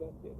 got here.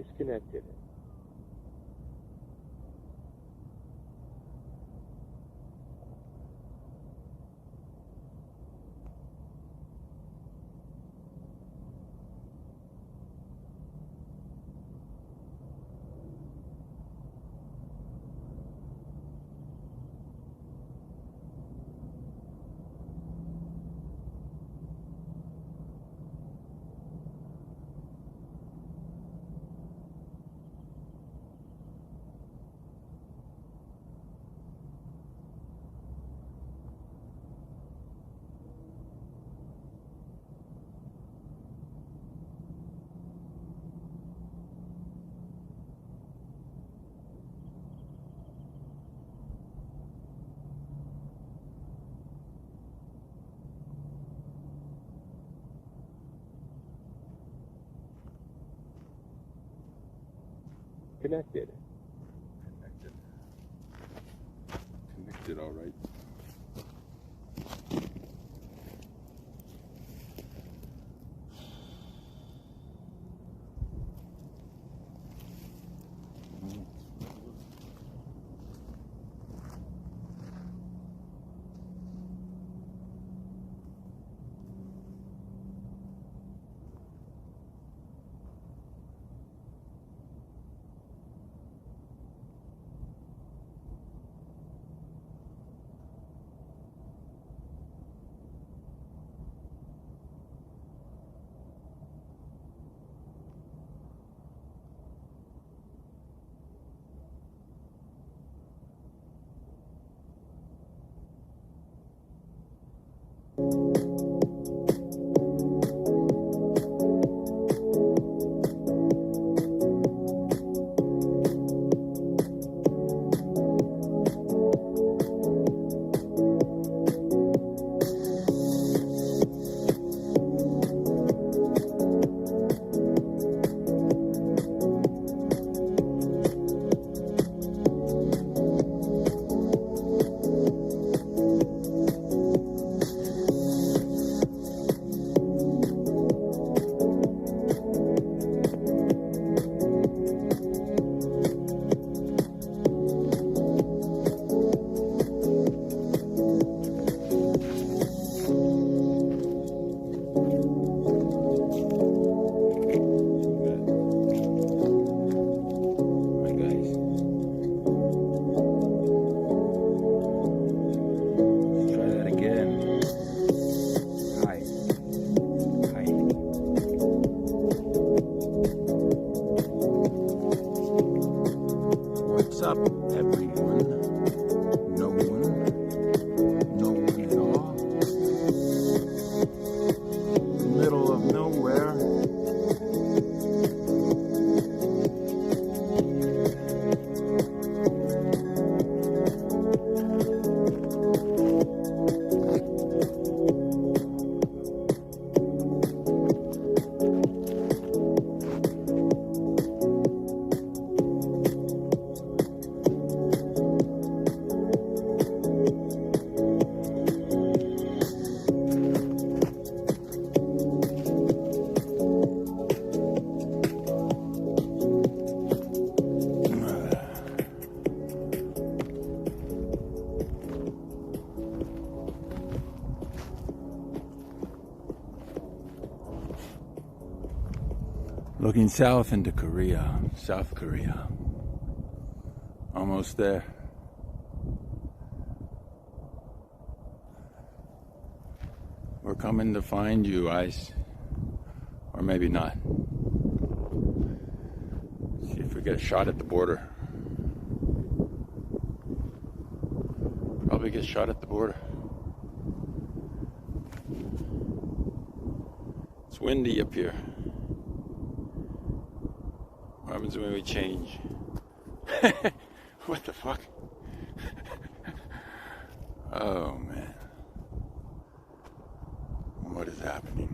disconnected. Connected. Connected, all right. Looking south into Korea, South Korea. Almost there. We're coming to find you, Ice. Or maybe not. See if we get a shot at the border. Probably get shot at the border. It's windy up here. What happens when we change? What the fuck? Oh man. What is happening?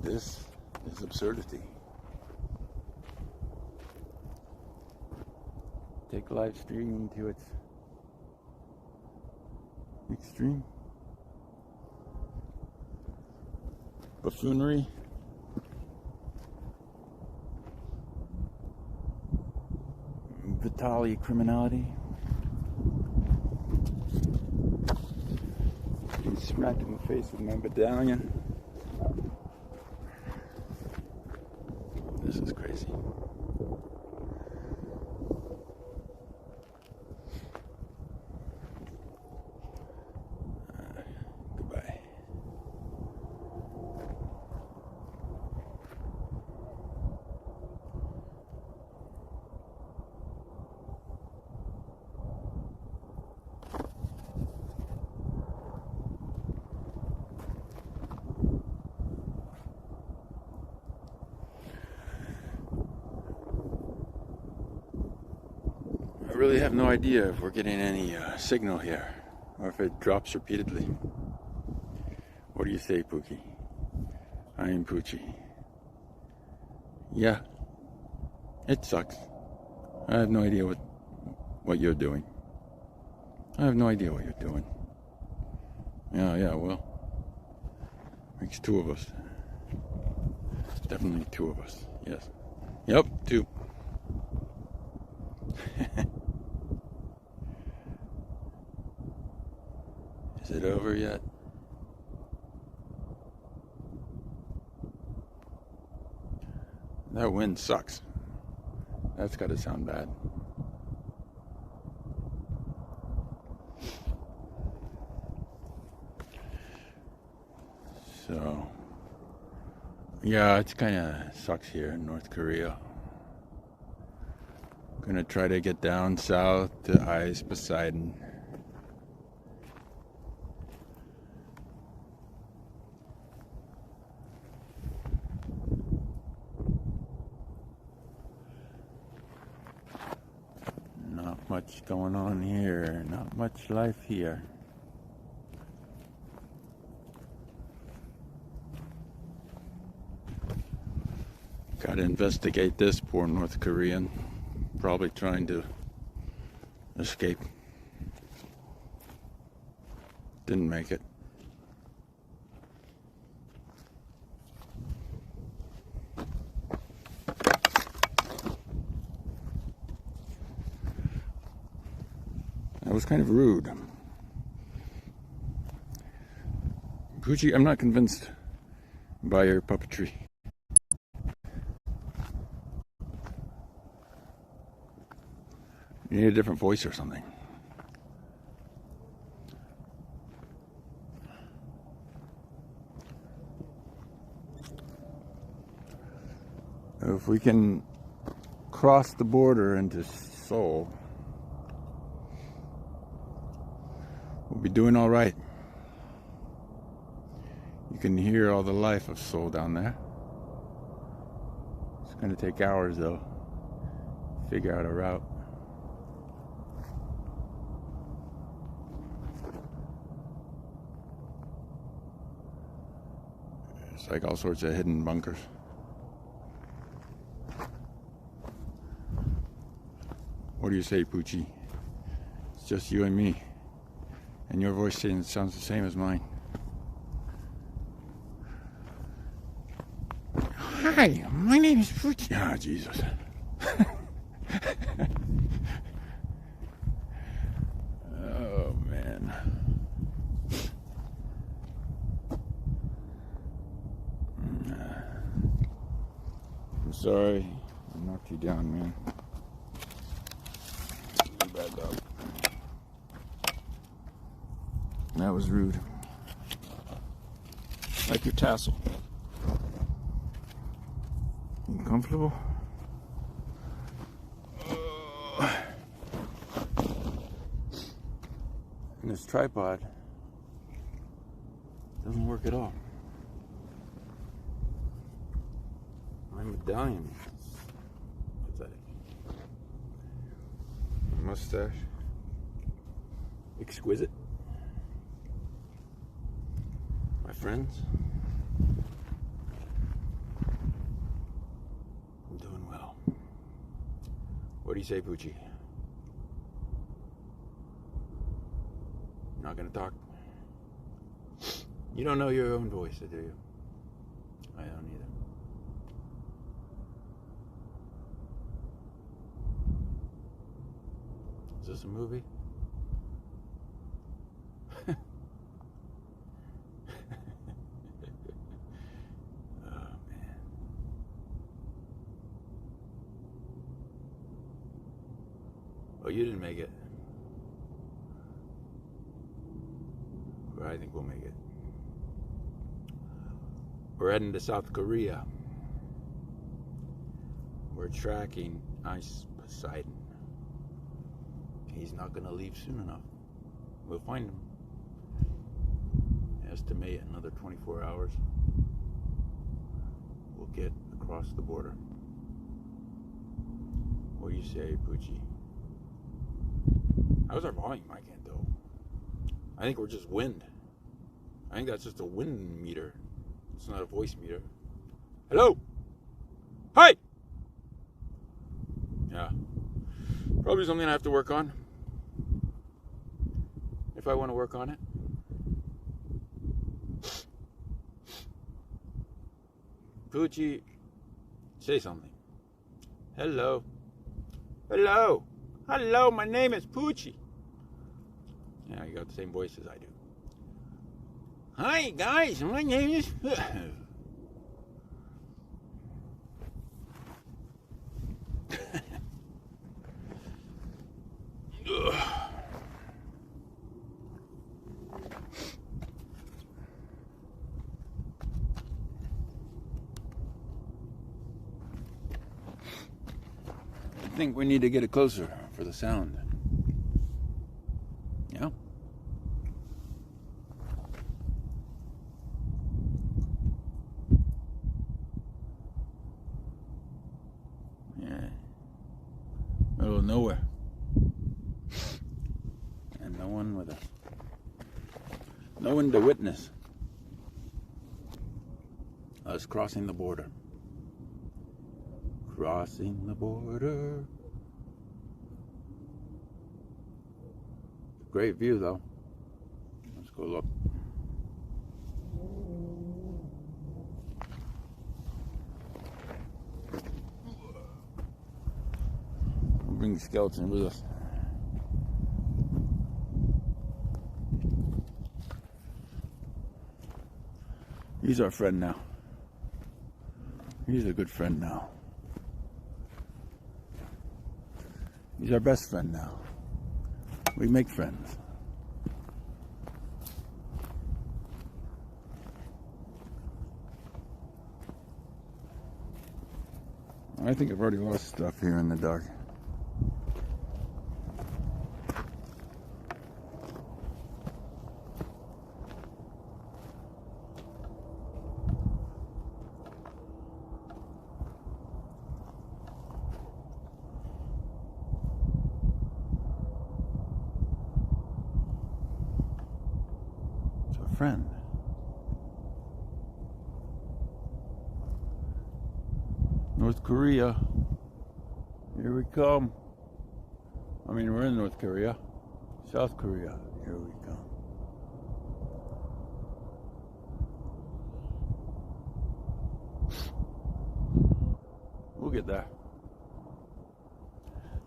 This is absurdity. Take live streaming to its extreme. Buffoonery. Vitali criminality. Getting smacked in the face with my medallion. This is crazy. Goodbye. I really have no idea if we're getting any signal here, or if it drops repeatedly. What do you say, Pookie? I am Poochie. Yeah, it sucks. I have no idea what you're doing. I have no idea what you're doing. Yeah, well, makes two of us. Definitely two of us, yes. Yep, two. Is it over yet? That wind sucks. That's got to sound bad. So, yeah, it's kind of sucks here in North Korea. Gonna try to get down south to Ice Poseidon. Not much going on here, not much life here. Gotta investigate this poor North Korean. Probably trying to escape. Didn't make it. That was kind of rude. Poochie, I'm not convinced by your puppetry. You need a different voice or something. If we can cross the border into Seoul, we'll be doing all right. You can hear all the life of Seoul down there. It's going to take hours though. Figure out a route. It's like all sorts of hidden bunkers. What do you say, Poochie? It's just you and me. And your voice sounds the same as mine. Hi, my name is Poochie. Ah, Jesus. Oh, man. I'm sorry. I knocked you down, man. You're a bad dog. That was rude. Like your tassel. You comfortable? And this tripod doesn't work at all. My medallion is pathetic. My mustache, exquisite. My friends, What do you say, Poochie? Not gonna talk? You don't know your own voice, do you? I don't either. Is this a movie? Oh, man. Oh, you didn't make it. But I think we'll make it. We're heading to South Korea. We're tracking Ice Poseidon. He's not going to leave soon enough. We'll find him. Estimate another 24 hours. We'll get across the border. What do you say, Poochie? How's our volume? I can't tell. I think we're just wind. I think that's just a wind meter. It's not a voice meter. Hello? Hi! Yeah. Probably something I have to work on. If I want to work on it. Poochie, say something. Hello. Hello. Hello, my name is Poochie. Yeah, you got the same voice as I do. Hi, guys. My name is... I think we need to get it closer for the sound. Yeah. Yeah. Middle of nowhere. And no one with us. No one to witness us crossing the border. Crossing the border. Great view though. Let's go look. We'll bring the skeleton with us. He's our friend now. He's a good friend now. He's our best friend now. We make friends. I think I've already lost stuff here in the dark. Friend. North Korea. Here we come. I mean, we're in North Korea. South Korea. Here we come. We'll get there.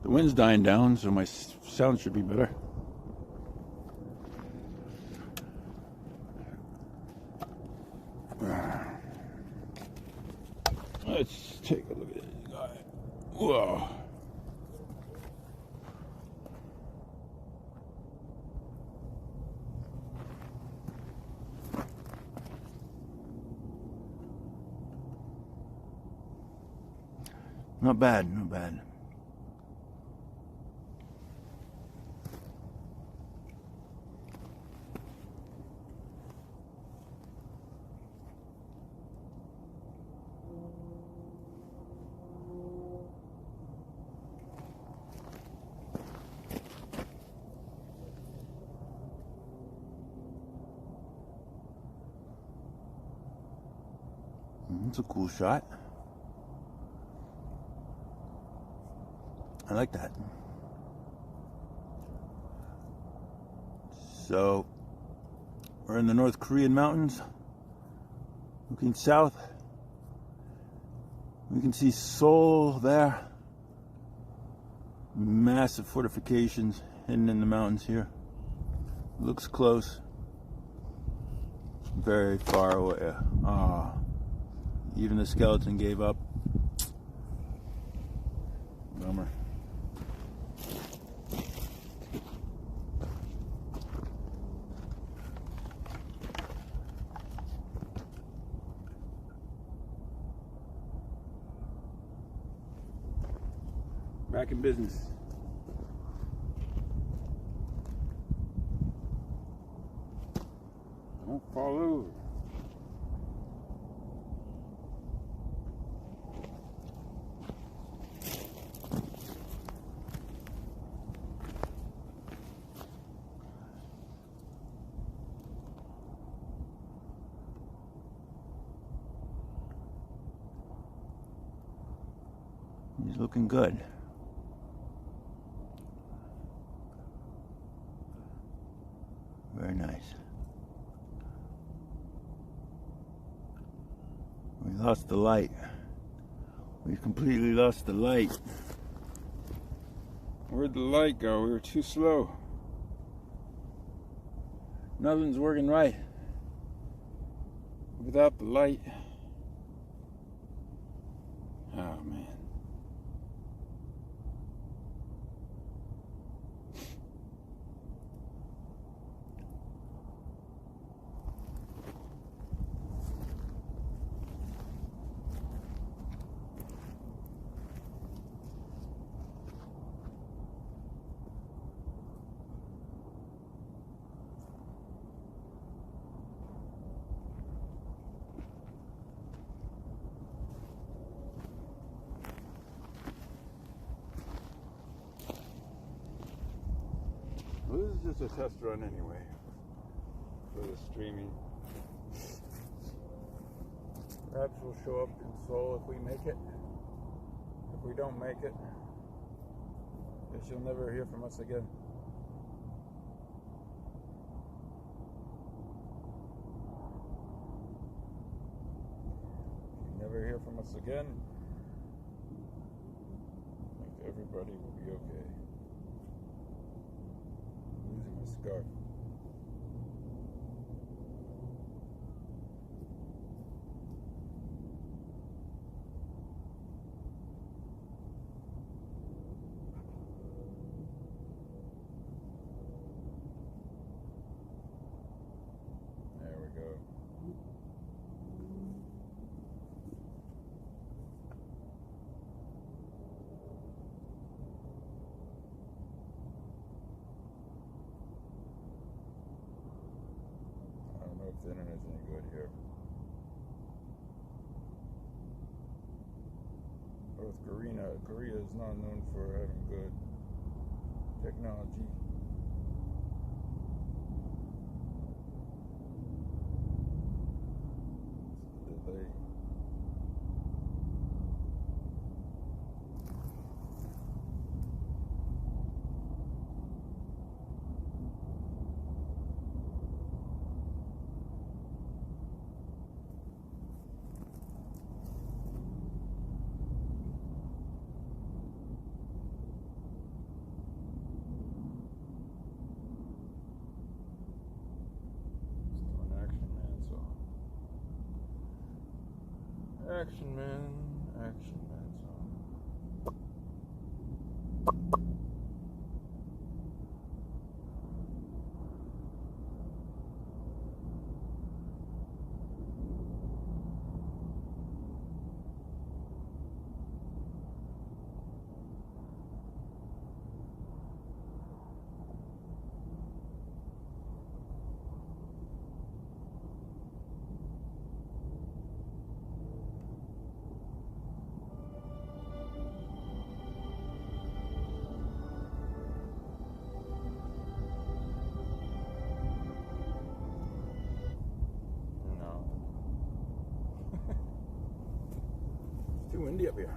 The wind's dying down, so my sound should be better. Let's take a look at this guy. Whoa. Not bad, not bad. It's a cool shot. I like that. So, we're in the North Korean mountains. Looking south. We can see Seoul there. Massive fortifications hidden in the mountains here. Looks close. Very far away. Even the skeleton gave up. Bummer. Back in business. Don't fall over. He's looking good. Very nice. We lost the light. We completely lost the light. Where'd the light go? We were too slow. Nothing's working right without the light. Oh man. Well, this is just a test run anyway for the streaming. Perhaps we'll show up in Seoul if we make it. If we don't make it, guess you'll never hear from us again. If you never hear from us again, I think everybody will be okay. Losing my scarf. There we go. I don't know if the internet's any good here. Korea is not known for having good technology. It's a delay. Action Man song. Too windy up here.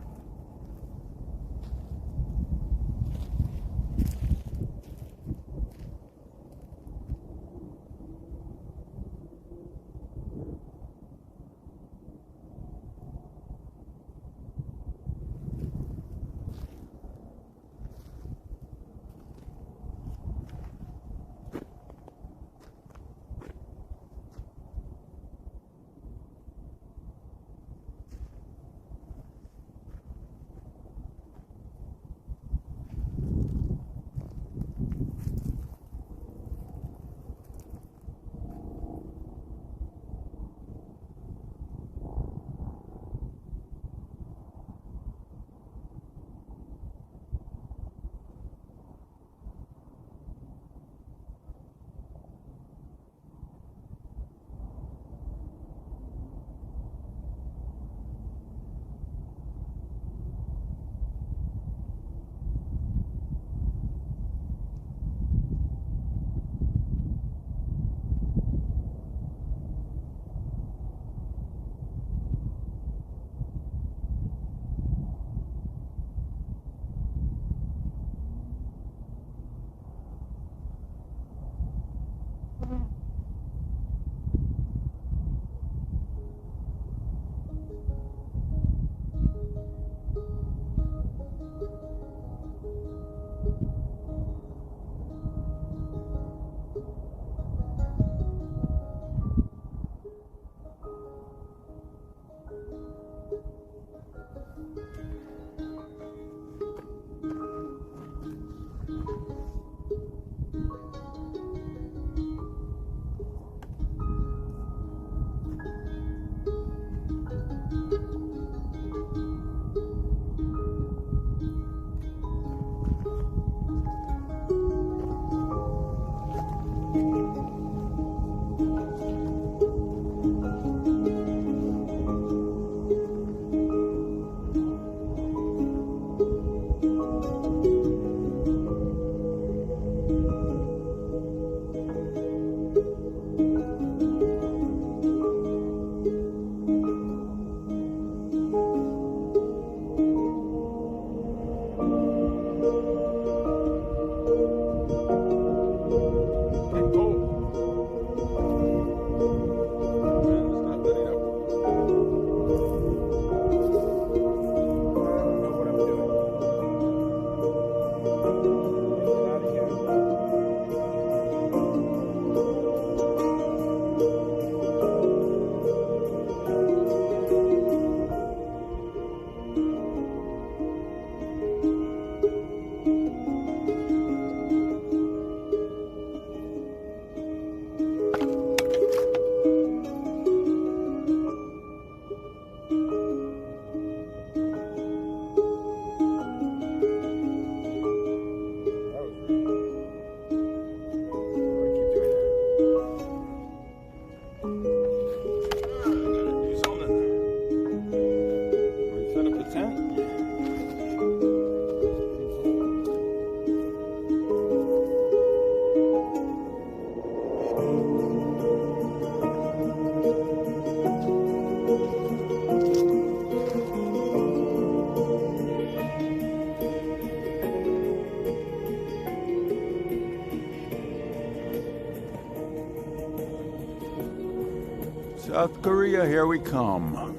South Korea, here we come.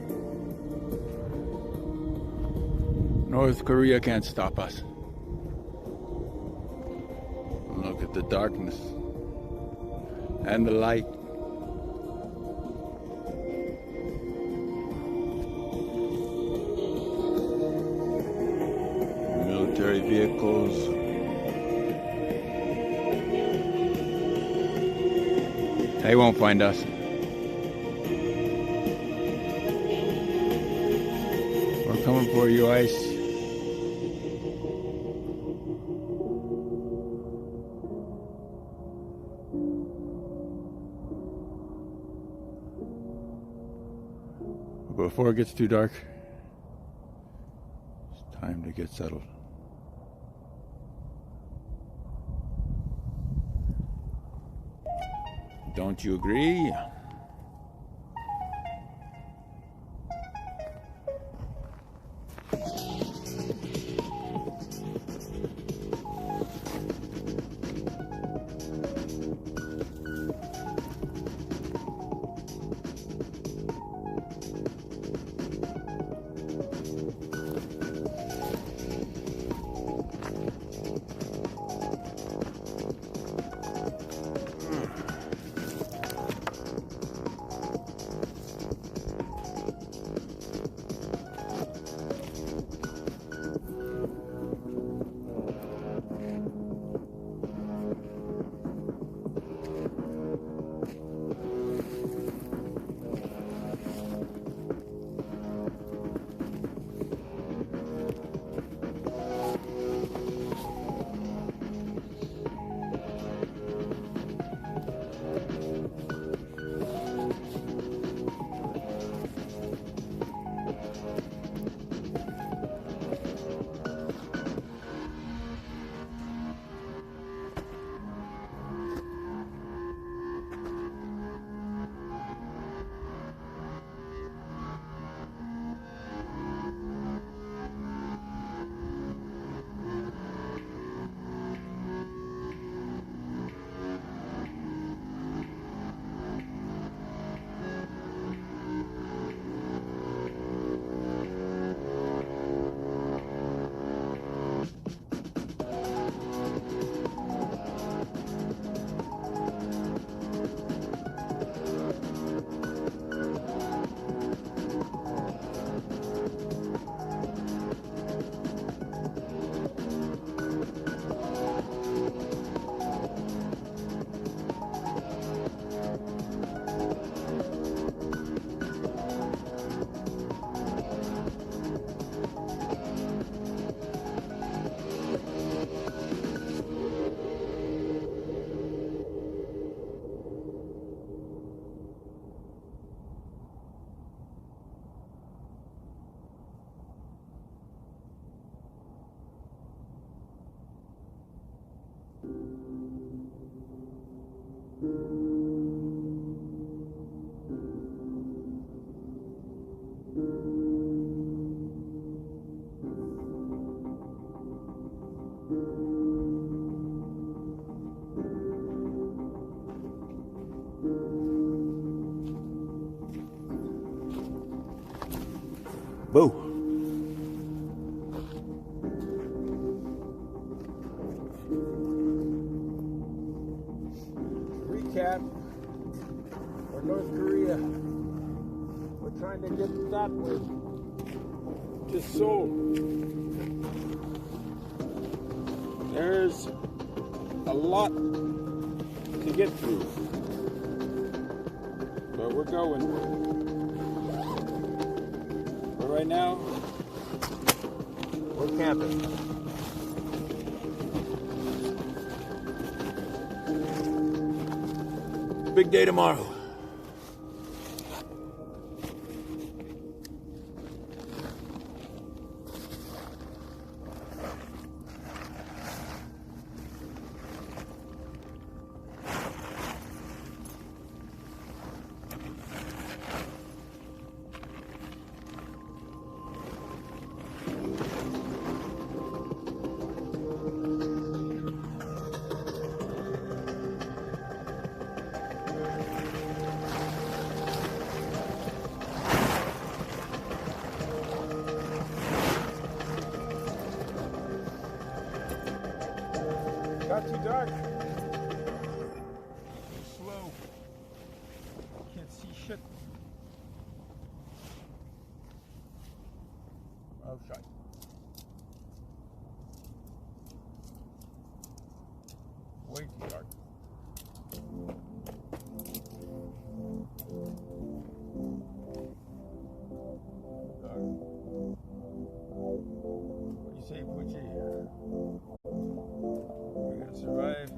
North Korea can't stop us. Look at the darkness and the light. Military vehicles. They won't find us. We're coming for you, Ice. Before it gets too dark, it's time to get settled. Don't you agree? Boo. Recap for North Korea. We're trying to get that way to Seoul. There's a lot to get through, but we're going. But right now, we're camping. Big day tomorrow. got too dark. Slow. Can't see shit. Oh, shit. Way too dark. What do you say, Poochie? We're gonna survive?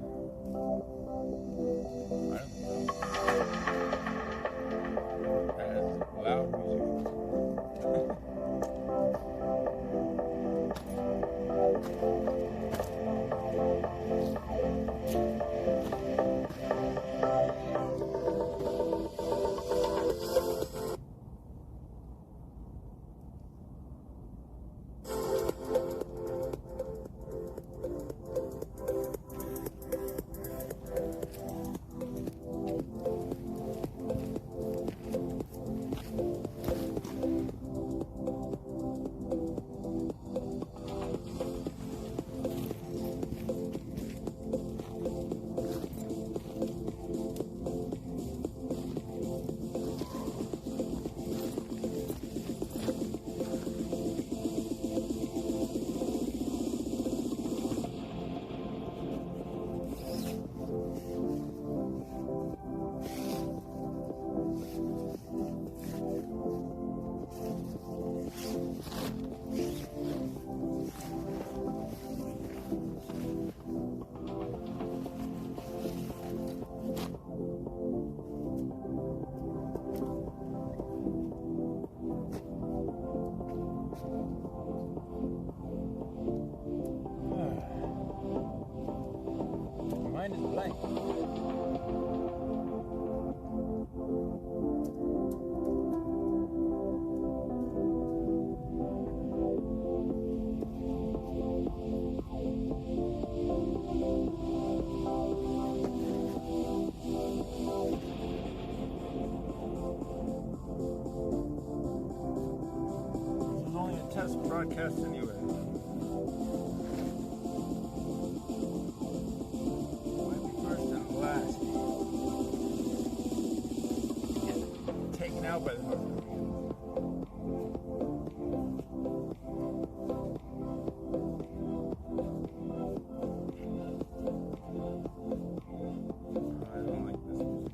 I don't know. That's loud music. Mine is blank. This is only a test broadcast anyway. Taken out by the North Koreans. I don't like this music.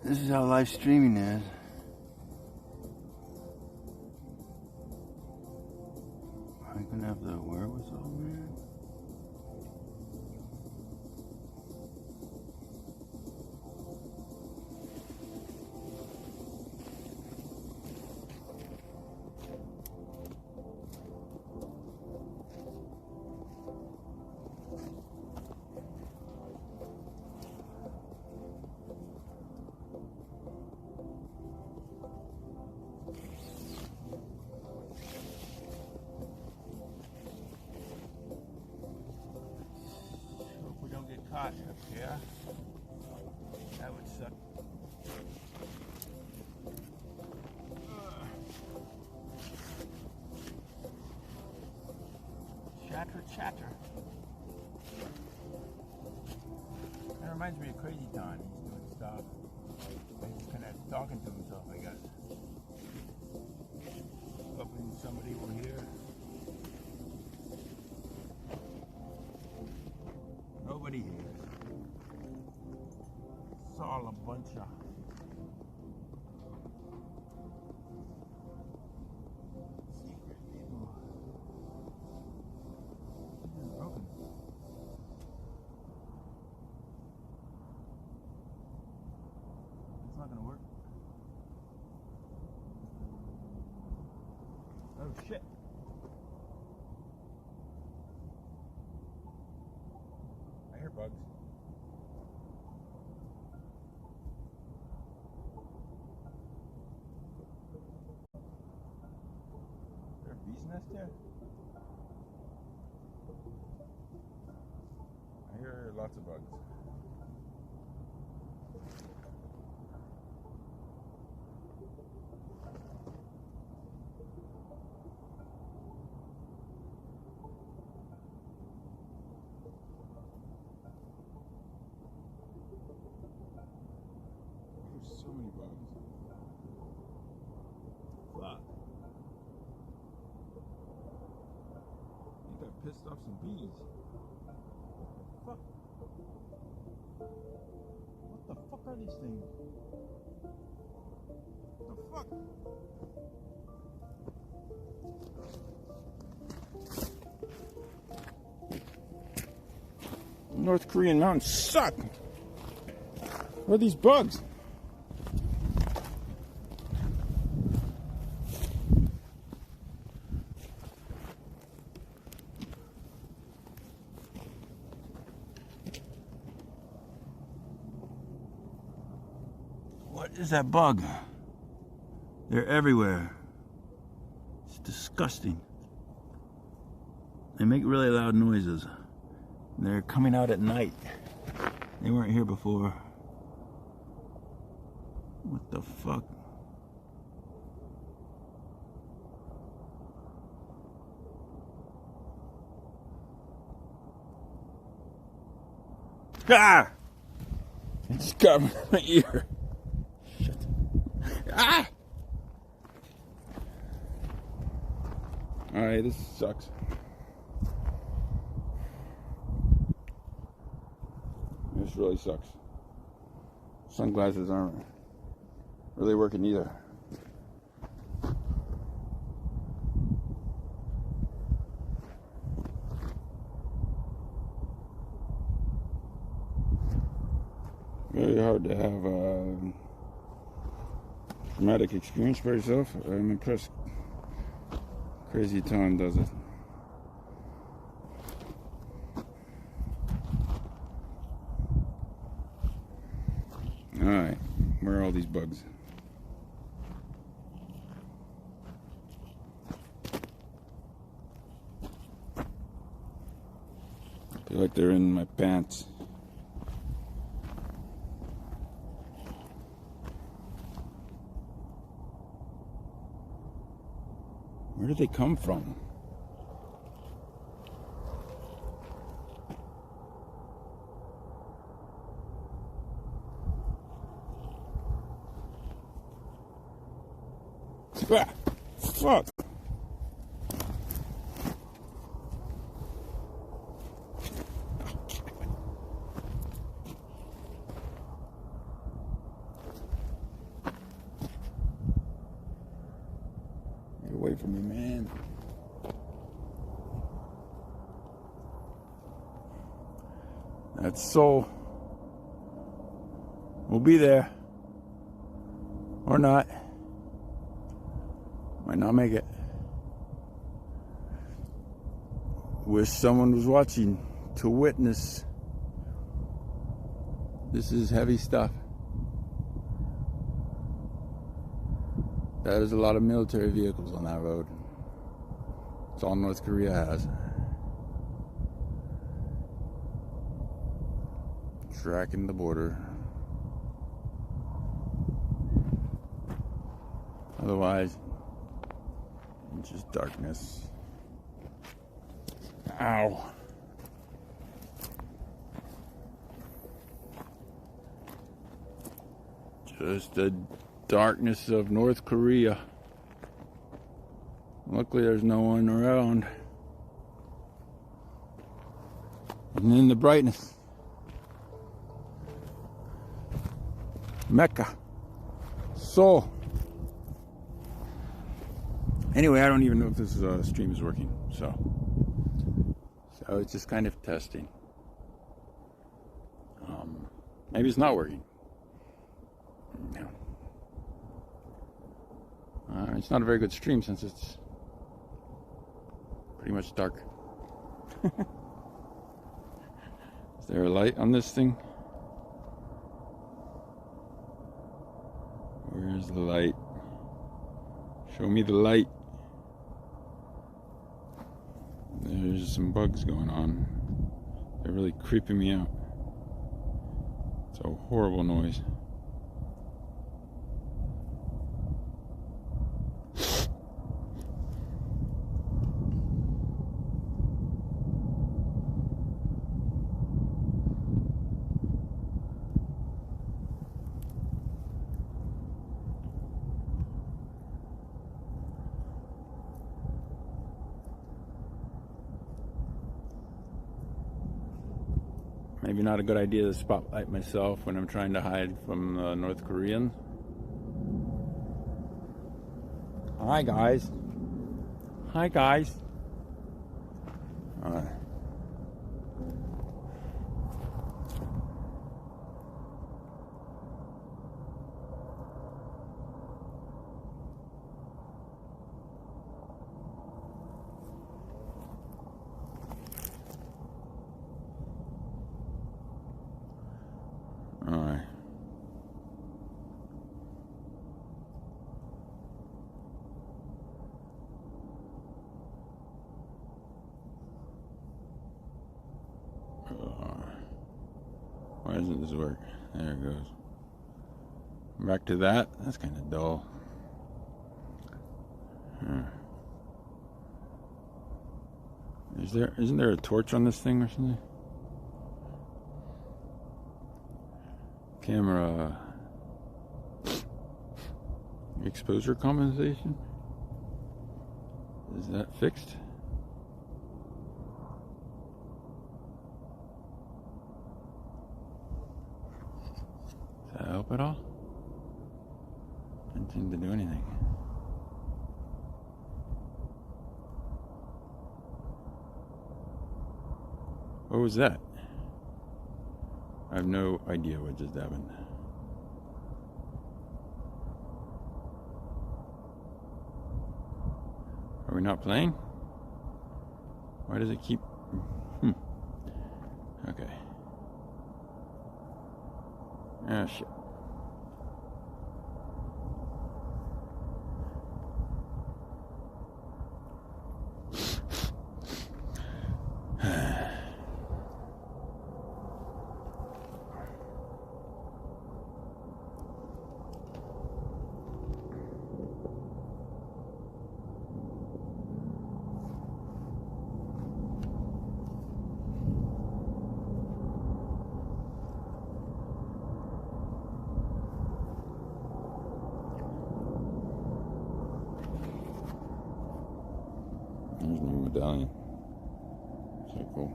This is how live streaming is. Am I gonna have the wherewithal, man? Hot up here. That would suck. Chatter, chatter. That reminds me of Crazytawn. He's doing stuff. He's kind of talking to himself, I guess. Hoping somebody will hear. Nobody here. It's all a bunch of secret people. This is broken. It's not gonna work. Oh shit. nest here? I hear lots of bugs. There's so many bugs. Fuck. I think I pissed off some bees. Fuck. What the fuck are these things? What the fuck? North Korean mountains suck. What are these bugs? What is that bug? They're everywhere. It's disgusting. They make really loud noises. They're coming out at night. They weren't here before. What the fuck? Ah! It just got me in my ear. Shit. Ah! Alright, this sucks. This really sucks. Sunglasses aren't really working either. Very hard to have a traumatic experience by yourself. I'm impressed. Crazytawn does it. Alright, where are all these bugs? I feel like they're in my pants. Where did they come from? Ah, fuck. Get away from me, man. That's so. We'll be there. Or not. Might not make it. Wish someone was watching to witness. This is heavy stuff. That is a lot of military vehicles on that road. It's all North Korea has. Tracking the border. Otherwise, it's just darkness. Ow. Just the darkness of North Korea. Luckily, there's no one around. And then the brightness. Mecca. Seoul. Anyway, I don't even know if this stream is working, so it's just kind of testing. Maybe it's not working. No. It's not a very good stream since it's pretty much dark. Is there a light on this thing? Where's the light? Show me the light. some bugs going on. They're really creeping me out. It's a horrible noise. Maybe not a good idea to spotlight myself when I'm trying to hide from North Koreans. Hi guys. Hi guys. Alright. Alright. Why doesn't this work? There it goes. Back to that. That's kind of dull. Isn't there a torch on this thing or something? Camera exposure compensation? Is that fixed? Does that help at all? Didn't seem to do anything. What was that? I have no idea what just happened. Are we not playing? Why does it keep... Okay. Ah, shit. There's no medallion. So cool.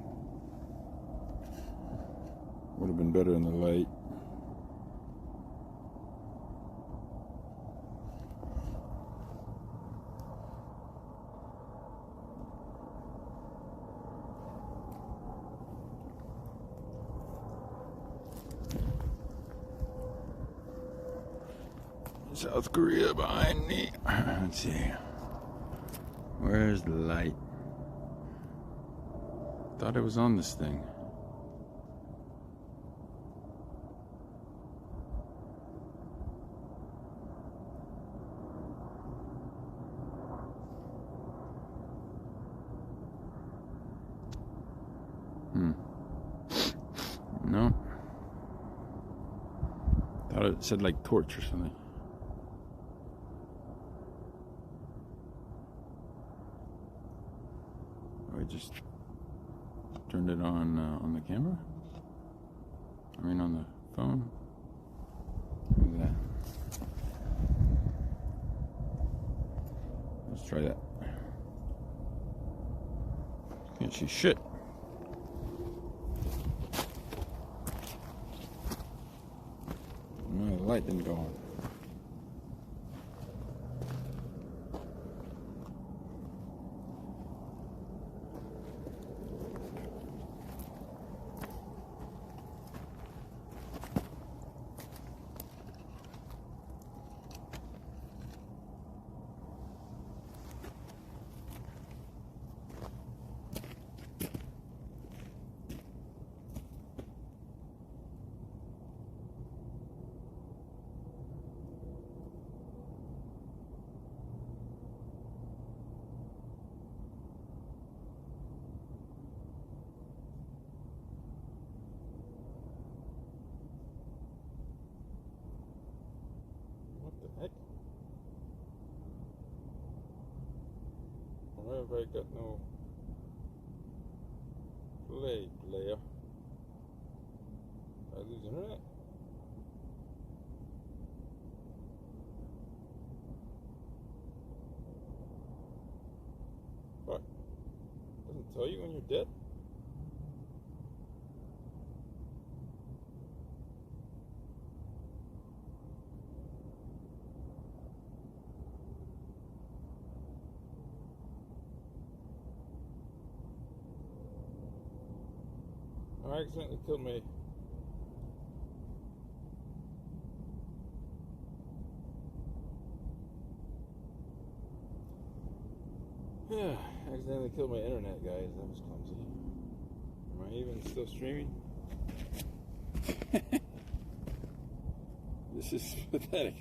Would have been better in the light. South Korea behind me. Let's see. Where's the light? Thought it was on this thing. No. Thought it said like torch or something. I just turned it on the camera. I mean on the phone. Look at that. Let's try that. Can't see shit. No, the light didn't go on. Where have I got no play player? I lose internet? What? Doesn't tell you when you're dead? I accidentally killed my I accidentally killed my internet, guys. That was clumsy. Am I even still streaming? This is pathetic.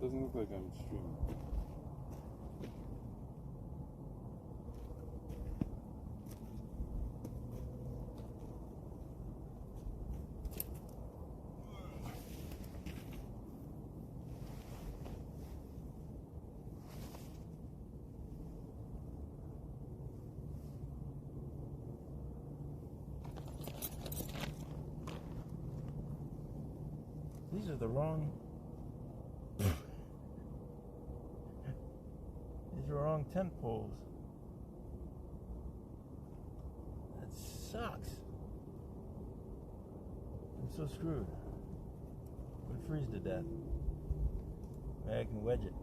Doesn't look like I'm streaming. These are the wrong. These are wrong tent poles. That sucks. I'm so screwed. Would freeze to death. Maybe I can wedge it.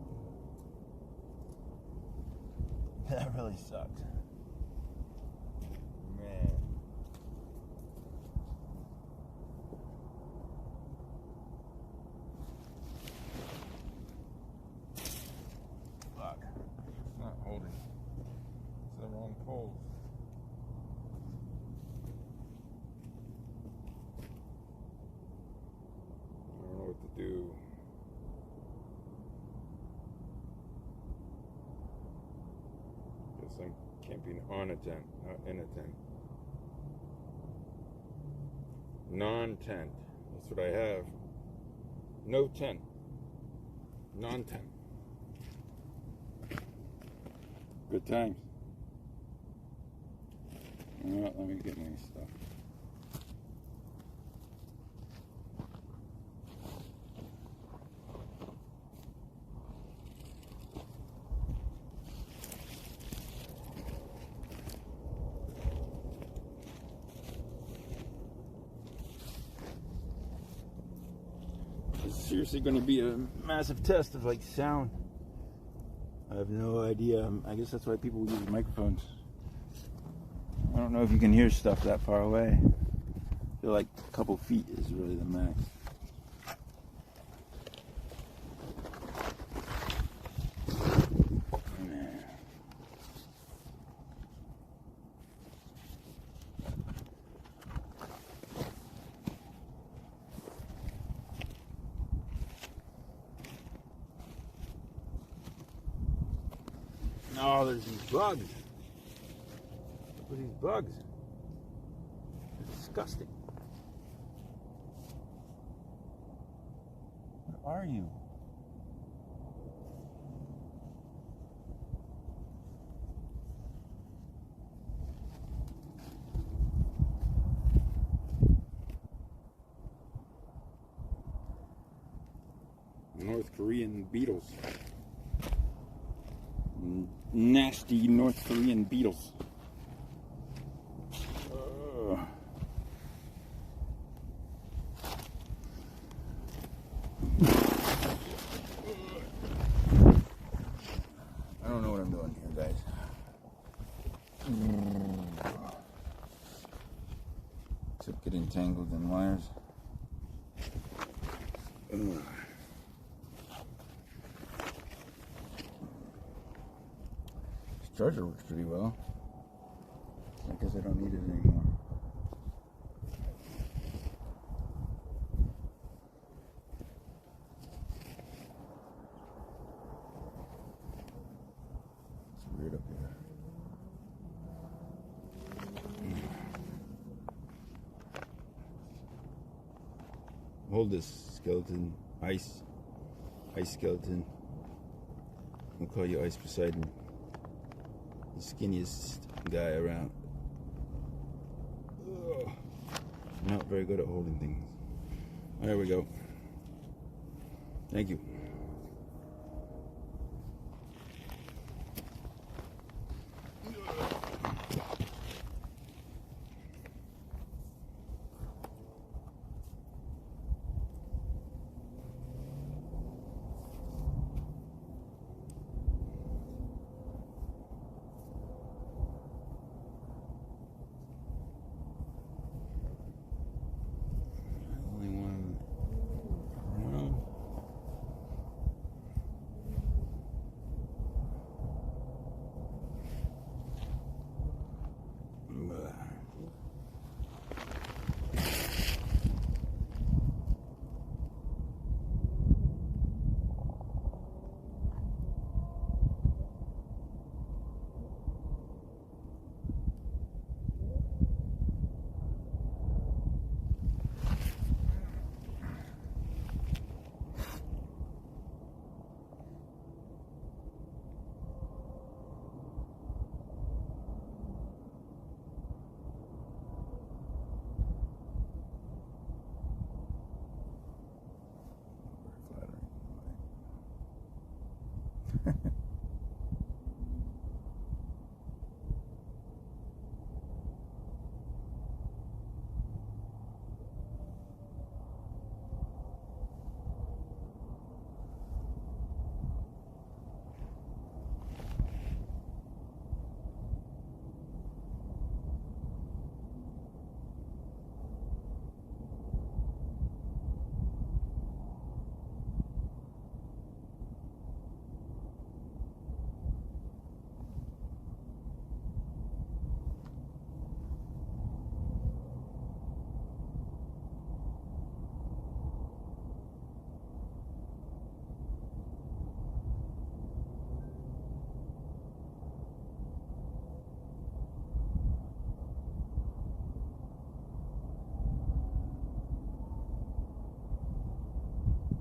That really sucks. Man. Fuck. It's not holding. It's the wrong poles. I don't know what to do. Guess I'm camping on a tent, not in a tent. Non-tent. That's what I have. No tent. Non-tent. Good times. Well, let me get my stuff. It's seriously going to be a massive test of like sound. I have no idea. I guess that's why people use microphones. I don't know if you can hear stuff that far away. I feel like a couple feet is really the max. Oh, there's these bugs. Look at these bugs. They're disgusting. Where are you? North Korean beetles. Nasty North Korean beetles. I don't know what I'm doing here, guys. Except getting tangled in wires. Charger works pretty well. I guess I don't need it anymore. It's weird up here. hold this skeleton. Ice skeleton. We'll call you Ice Poseidon. The skinniest guy around. Ugh. Not very good at holding things. There we go. Thank you.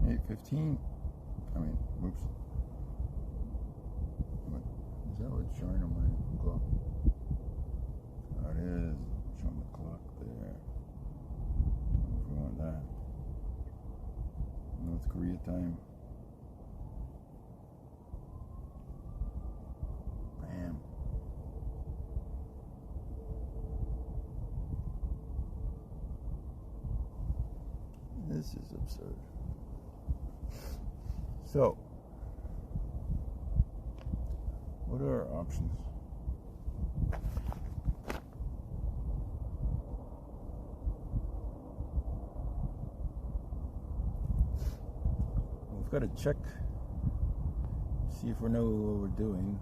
$8:15. I mean, whoops. What, is that what's showing on my clock? Oh, it is showing the clock there. If we want that. North Korea time. Bam. This is absurd. So, what are our options? We've got to check, see if we know what we're doing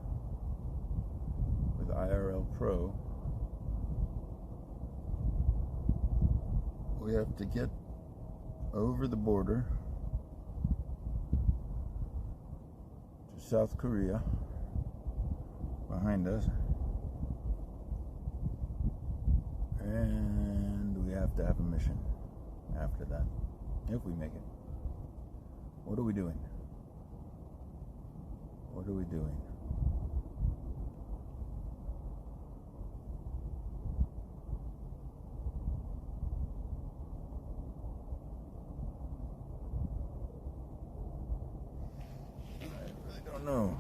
with IRL Pro. We have to get over the border to South Korea behind us, and we have to have a mission after that if we make it. What are we doing? What are we doing? No.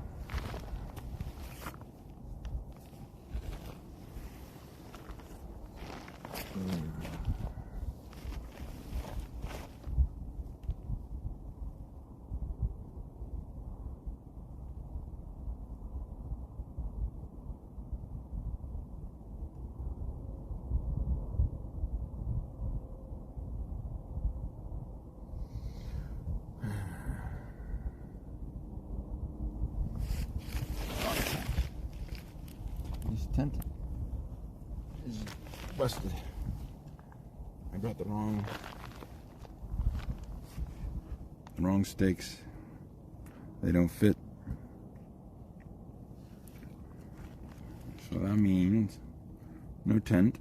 Tent is busted. I brought the wrong stakes. They don't fit. So that means no tent.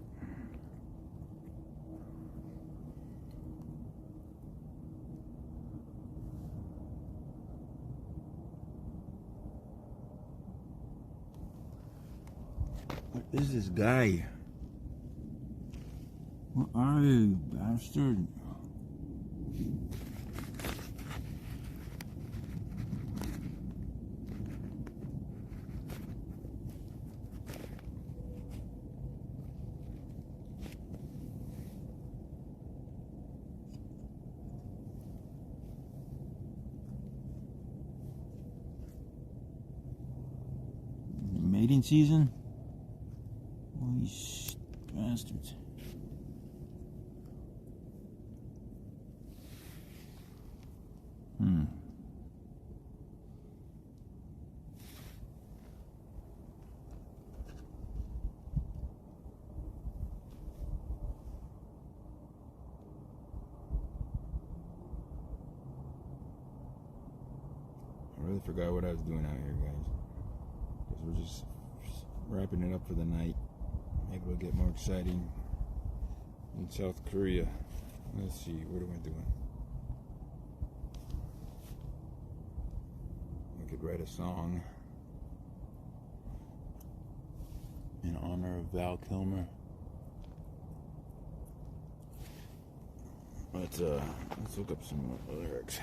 What is this guy? What are you, bastard? Mating season? Holy bastards. I really forgot what I was doing out here, guys. Because we're just wrapping it up for the night. Maybe it'll get more exciting in South Korea. Let's see, what am I doing? I could write a song in honor of Val Kilmer. Let's look up some lyrics.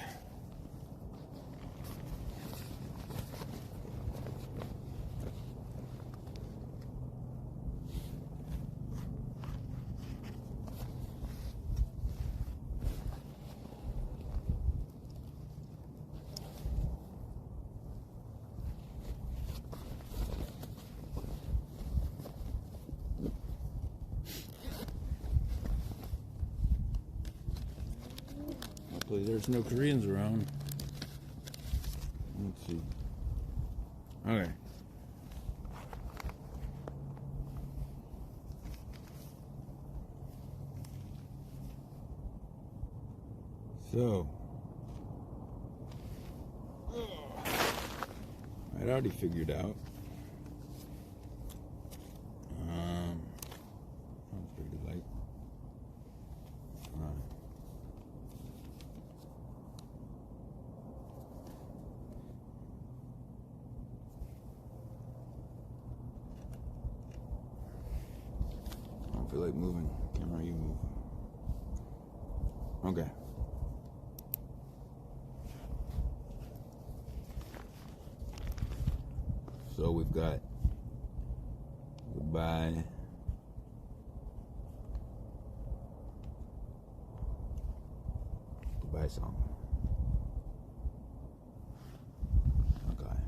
Hopefully there's no Koreans around. Let's see. Okay. So, I'd already figured out. That was pretty light. I don't feel like moving. Camera, you move. Okay. So we've got goodbye. Goodbye song. Okay.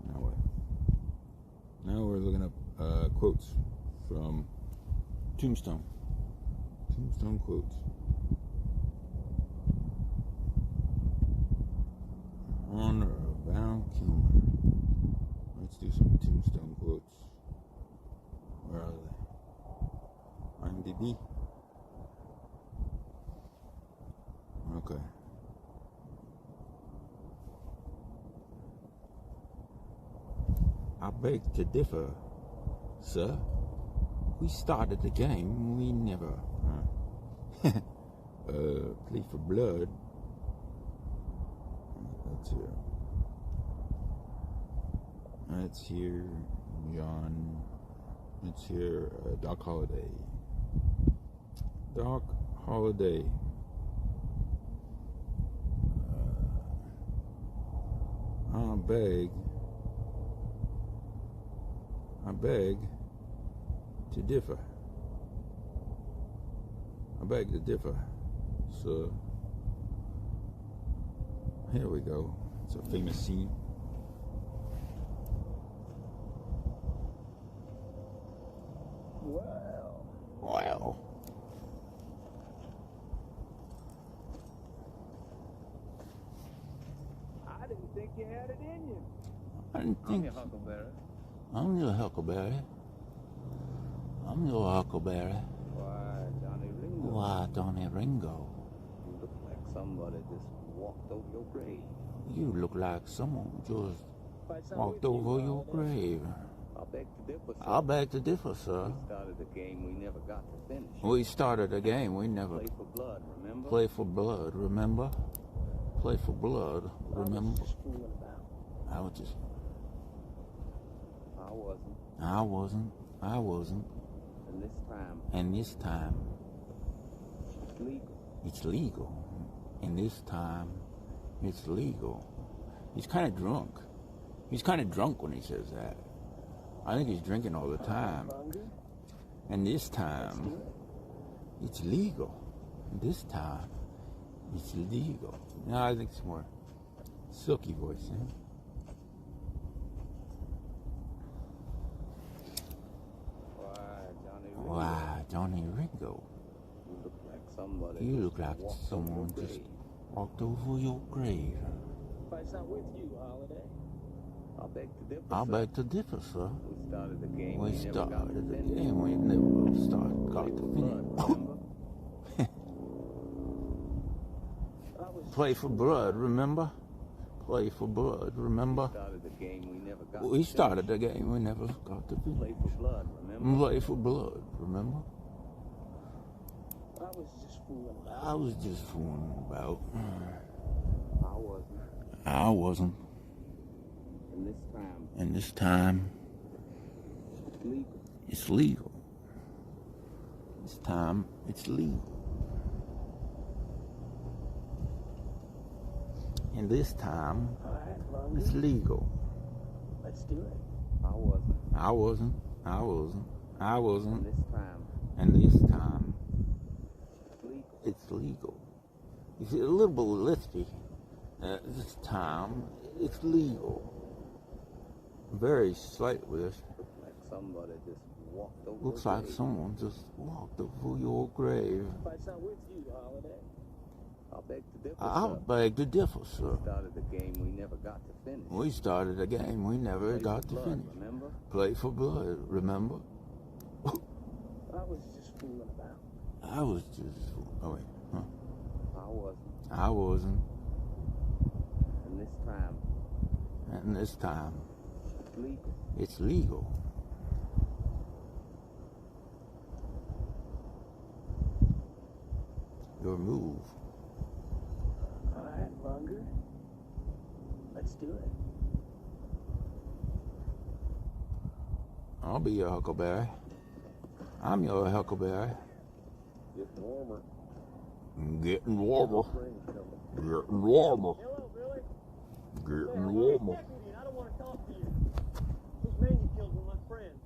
Now what? Now we're looking up quotes from Tombstone. Tombstone quotes. Honor of Val Kilmer. Let's do some Tombstone quotes. Where are they? IMDb. Okay. I beg to differ, sir. We started the game, we never play for blood. Let's hear John. Let's hear Doc Holliday. Doc Holliday. I beg to differ. I beg to differ. So here we go. It's a famous scene. Wow. I didn't think you had it in you. I didn't think. I'm your huckleberry. I'm your huckleberry. I'm your huckleberry. Why, Johnny Ringo? Why, Johnny Ringo? You look like somebody just walked over your grave. You look like someone just walked over your grave. I beg to differ, sir. I beg to differ, sir. We started a game we never got to finish. We started a game we never Play for blood, remember? play for blood, remember? Play for blood, remember? I was just fooling about. I was just. I I wasn't. And this time, it's legal. And this time, it's legal. He's kind of drunk. He's kind of drunk when he says that. I think he's drinking all the time. And this time, it's legal. This time, it's legal. No, I think it's more silky voice, eh? Why, Johnny Ringo. You look like someone just walked over your grave. If I sat with you, Holiday. I'll beg to differ, sir. We started the game. We never got to finish. Play for blood, remember? Play for blood, remember? We started the game, we never got to finish. Play for blood, remember? I was just fooling about. I wasn't. And this time, it's legal. This time, it's legal. And this time, it's legal. Let's do it. I wasn't. And this time, it's legal. You see, a little bit lispy. This time, it's legal. Very slight with this. Looks like someone just walked over your grave. If I sat with you, Holiday. I'll beg to differ, sir. We started a game we never got to finish. We started a game we never got to finish. Remember? Play for blood, remember? I was just fooling about. I was just fooling. Oh, wait. Huh? I wasn't. And this time, Legal. it's legal. Your move. All right, longer. Let's do it. I'll be your huckleberry. I'm your huckleberry. Getting warmer. Getting warmer. Getting warmer. Hello, Billy. Getting warmer. Deputy, I don't want to talk to you. Those men you killed were my friends.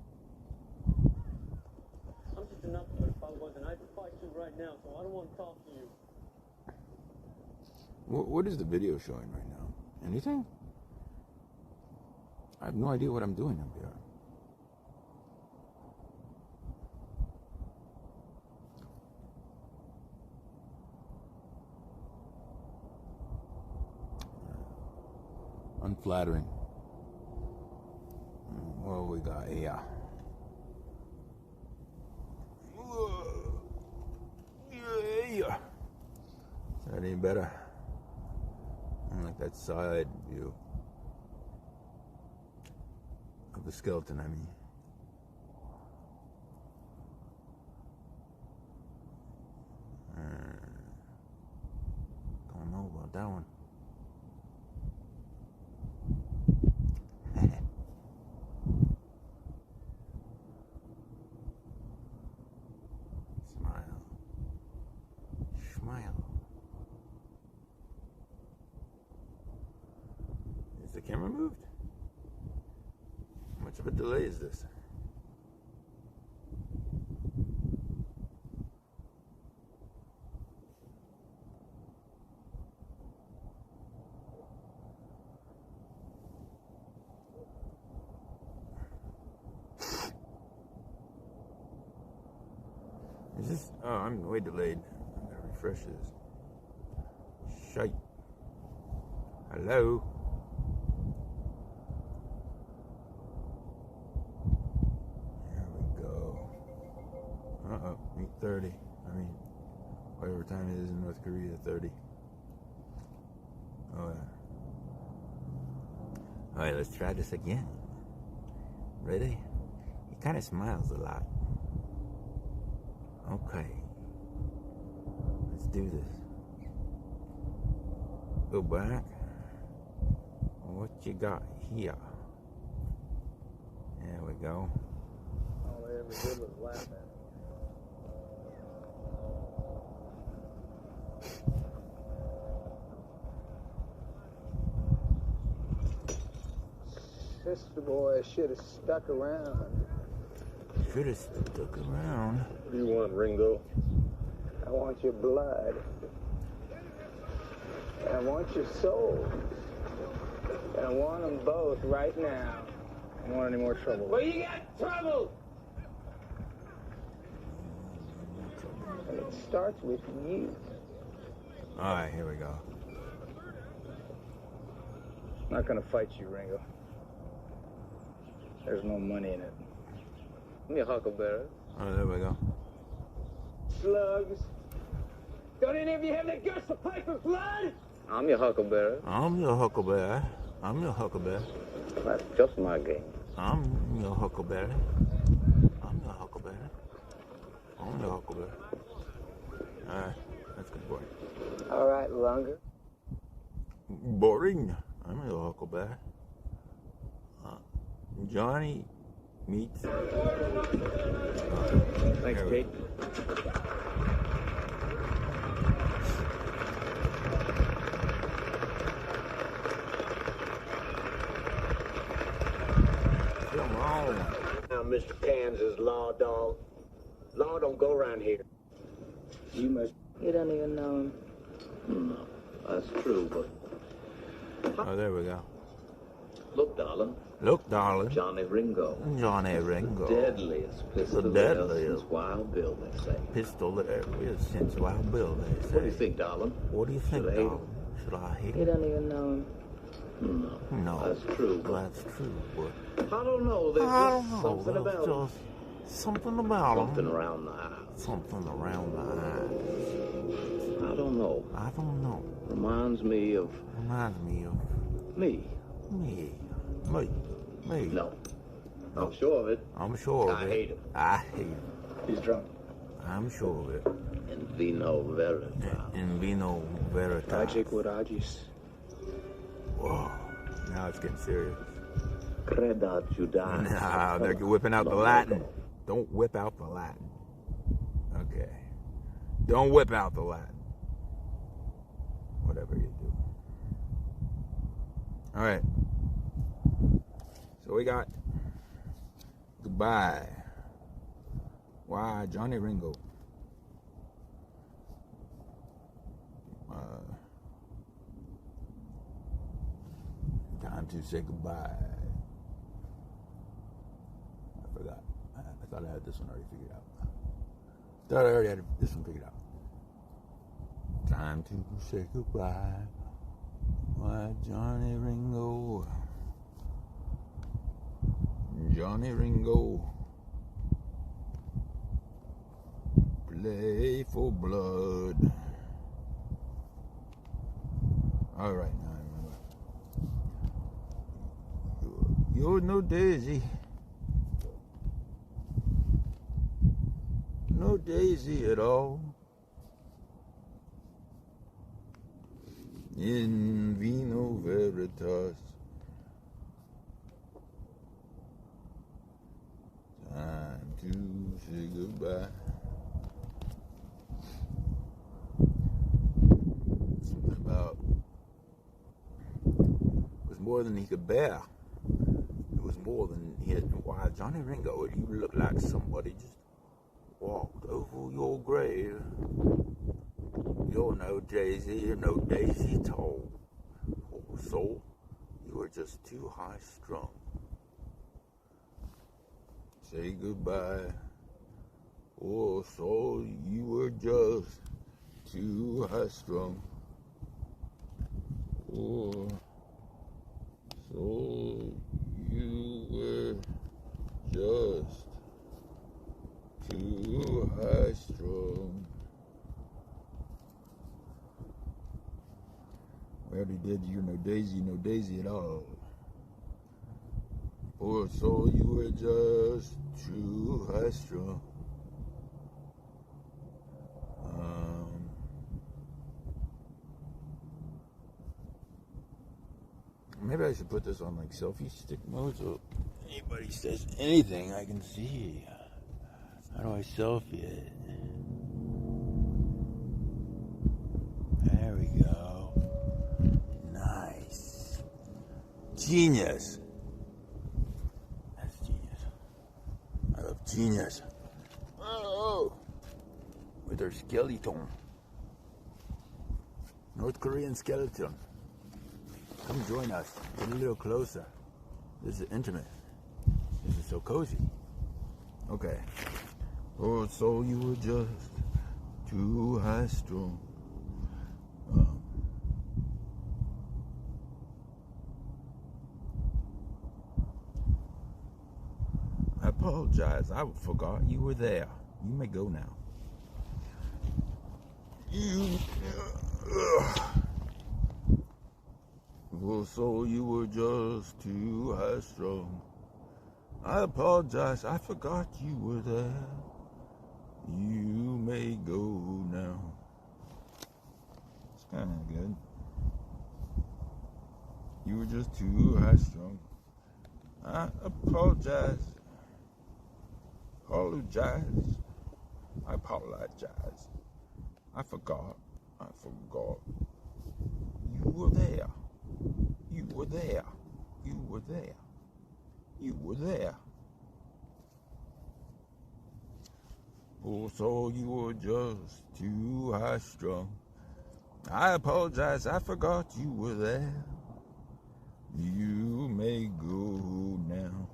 I'm just enough of it if I wasn't. I'd fight you right now, so I don't want to talk to you. What is the video showing right now? Anything? I have no idea what I'm doing up here. Unflattering. What we got here? Yeah. Is that any better? I like that side view of the skeleton, I mean. Don't know about that one. Smile. Is the camera moved? How much of a delay is this? Is this? Oh, I'm way delayed. I'm gonna refresh this. Shite. Hello. There we go. 8:30. I mean, whatever time it is in North Korea, 30. Oh yeah. All right, let's try this again. Ready? He kind of smiles a lot. Okay. Let's do this. Go back. What you got here? There we go. All they ever did was laugh at me. Sister boy should have stuck around. Should have stuck around. What do you want, Ringo? I want your blood. I want your soul. And I want them both right now. I don't want any more trouble. Well, you got trouble! And it starts with you. Alright, here we go. I'm not gonna fight you, Ringo. There's no money in it. Give me a huckleberry. Oh, there we go. Slugs. Don't any of you have the guts to fight for blood? I'm your huckleberry. I'm your huckleberry. I'm your huckleberry. That's just my game. I'm your huckleberry. I'm your huckleberry. I'm your huckleberry. Alright, that's good boy. All right, Lunger. Boring. I'm your huckleberry. Johnny meets. Thanks, Kate. Come on. Now, Mr. Kansas law dog. Law don't go around here. You must. You don't even know him. No, that's true, but Oh, there we go. look, darling. Look, darling. Johnny Ringo. Johnny Ringo. Deadliest pistol The there deadliest. since Wild Bill, they say. Pistol that ever is since Wild Bill, they say. What do you think, darling? What do you think, Should I hate darling? Should I hate You him? don't even know him. No, No. that's true, but That's true, but I don't know. There's I just don't know. something There's about him. just something about Something him. around the eye. Something around the eyes. I don't know. I don't know. Reminds me of Reminds me of me. me. No, I'm sure of it. I'm sure of I it. hate him. I hate him. He's drunk. I'm sure of it. In vino veritas. In vino veritas. Tragic Wadagis. Whoa. Now it's getting serious. Creda Judas. Nah, they're whipping out the Latin. Don't whip out the Latin. Okay. Don't whip out the Latin. Whatever you do. All right. So we got Goodbye. Why, Johnny Ringo. Time to say goodbye. I forgot. I thought I had this one already figured out. Thought I already had this one figured out. Time to say goodbye. Why, Johnny Ringo. Johnny Ringo. Play for blood. All right, now I remember. You're no daisy. No daisy at all. In vino veritas. Time to say goodbye. Something about it was more than he could bear. It was more than he had. Why, Johnny Ringo, you look like somebody just walked over your grave. You're no daisy, you're no daisy at all. Oh, soul, you are just too high strung. Say goodbye. Oh, soul, you were just too high strung. Oh, soul, you were just too high strung. We already did you no daisy at all. Poor soul, you were just too high strung. Maybe Maybe I should put this on like selfie stick mode so anybody says anything I can see. How do I selfie it? There we go. Nice. Genius. That's genius. I love genius. Oh, with her skeleton. North Korean skeleton. Come join us. Get a little closer. This is intimate. This is so cozy. Okay. Oh, so you were just too high strung. I apologize. I forgot you were there. You may go now. Well, so you were just too high strung. I apologize. I forgot you were there. You may go now. It's kind of good. You were just too high strung. I apologize. Apologize. I apologize. I forgot. You were there. You were there. You were there. You were there. Oh, so you were just too high strung. I apologize. I forgot you were there. You may go now.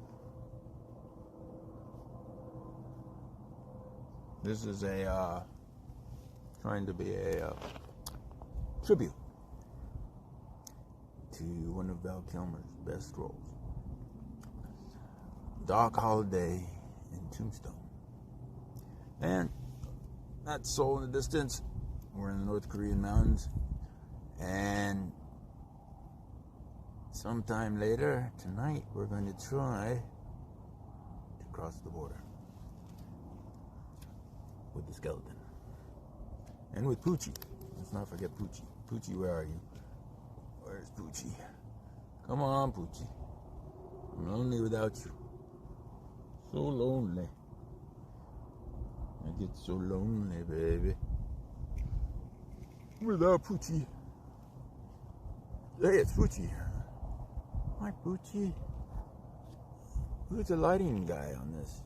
This is trying to be a tribute to one of Val Kilmer's best roles, Doc Holliday in Tombstone. And that's Seoul in the distance. We're in the North Korean mountains, and sometime later tonight we're going to try to cross the border with the skeleton and with Poochie. Let's not forget Poochie. Poochie, where are you? Where's Poochie? Come on, Poochie. I'm lonely without you. So lonely. I get so lonely, baby. Without Poochie. Hey, it's Poochie. Hi, Poochie. Who's the lighting guy on this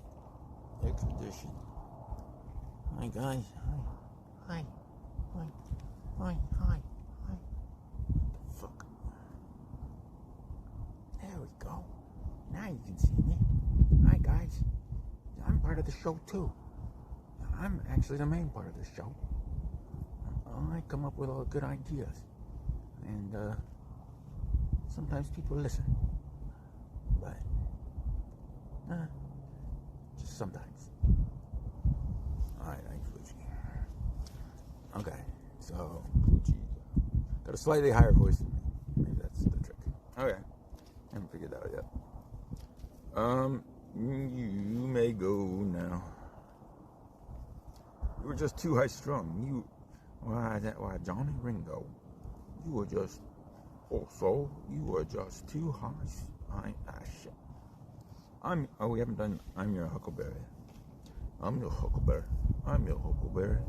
expedition? Hi, guys. Hi. Hi. Fuck. There we go. Now you can see me. Hi, guys. I'm part of the show, too. I'm actually the main part of the show. I come up with all the good ideas. And, sometimes people listen. But, just sometimes. Alright, thanks, Poochie. Okay, so, Poochie got a slightly higher voice than me. Maybe that's the trick. Okay, haven't figured that out yet. You may go now. You were just too high strung. Why, Johnny Ringo? You were just, you were just too high. Shit. We haven't done, I'm your Huckleberry. I'm your Huckleberry. I'm your Huckleberry.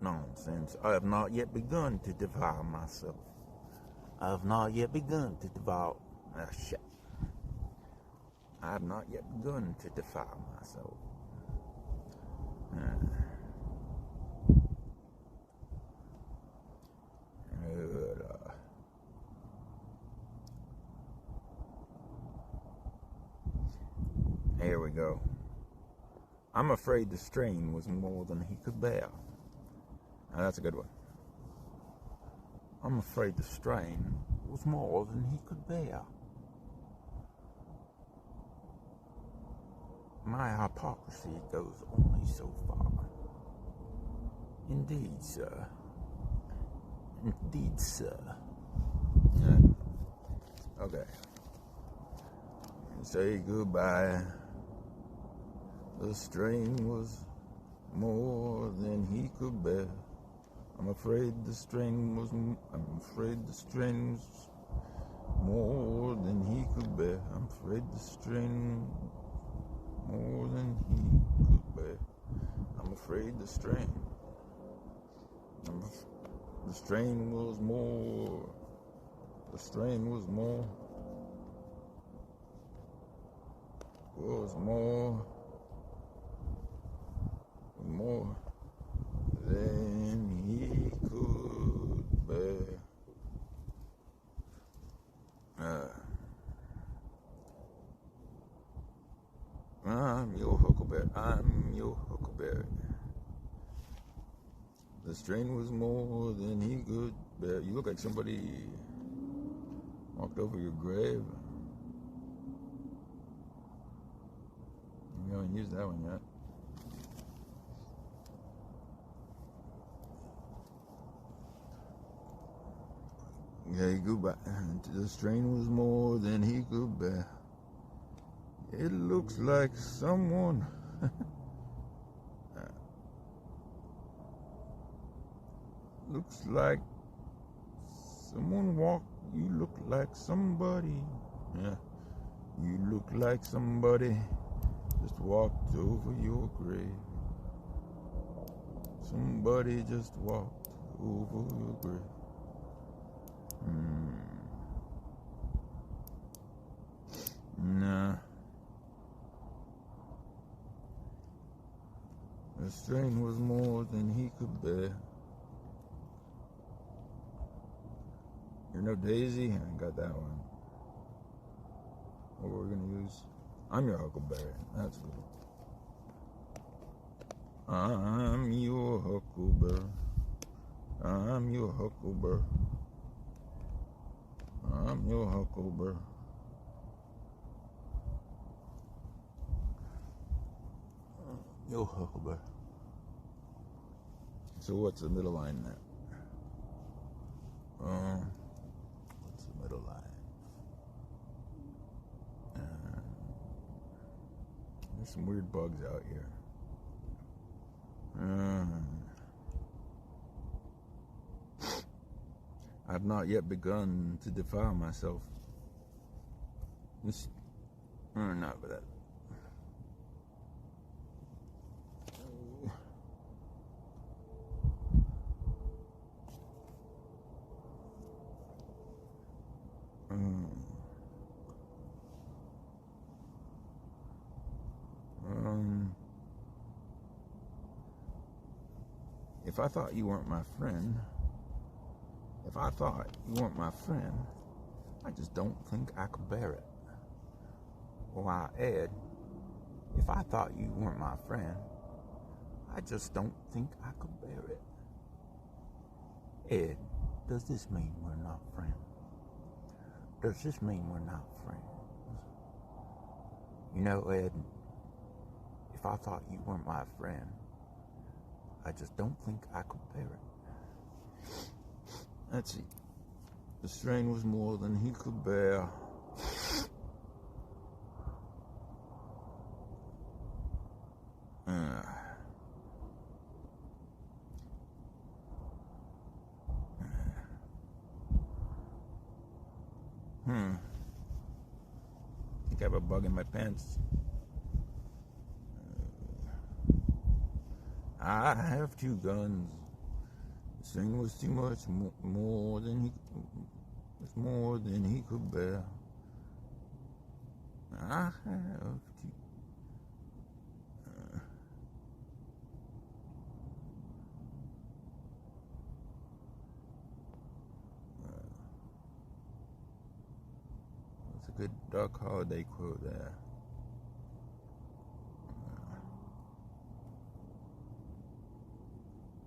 Nonsense. I have not yet begun to devour myself. I have not yet begun to devour. Shit. I have not yet begun to defile myself. Here we go. I'm afraid the strain was more than he could bear. Now that's a good one. I'm afraid the strain was more than he could bear. My hypocrisy goes only so far. Indeed, sir. Indeed, sir. Okay. Say goodbye. The strain was more than he could bear. I'm afraid the strain was more than he could bear. I'm afraid the strain more than he could bear. I'm afraid the strain. The strain was more. The strain was more. More than he could bear. I'm your huckleberry. I'm your huckleberry. The strain was more than he could bear. You look like somebody walked over your grave. You haven't used that one yet. Okay, goodbye. The strain was more than he could bear. It looks like someone. Looks like someone walked. You look like somebody. Yeah. You look like somebody just walked over your grave. Somebody just walked over your grave. Nah. The strain was more than he could bear. You're no Daisy? I got that one. What we're gonna use? I'm your Huckleberry. That's good. I'm your Huckleberry. I'm your Huckleberry. I'm your Huckleberry. Your Huckleberry. So what's the middle line there? What's the middle line? There's some weird bugs out here. I've not yet begun to defile myself. This, not with that. If I thought you weren't my friend, I just don't think I could bear it. Why, Ed, if I thought you weren't my friend, I just don't think I could bear it. Ed, does this mean we're not friends? Does this mean we're not friends? You know, Ed, if I thought you weren't my friend, I just don't think I could bear it. Let's see. The strain was more than he could bear. I think I have a bug in my pants. I have two guns. The strain was too much more than he could bear. I have two. That's a good Duck Holiday quote there.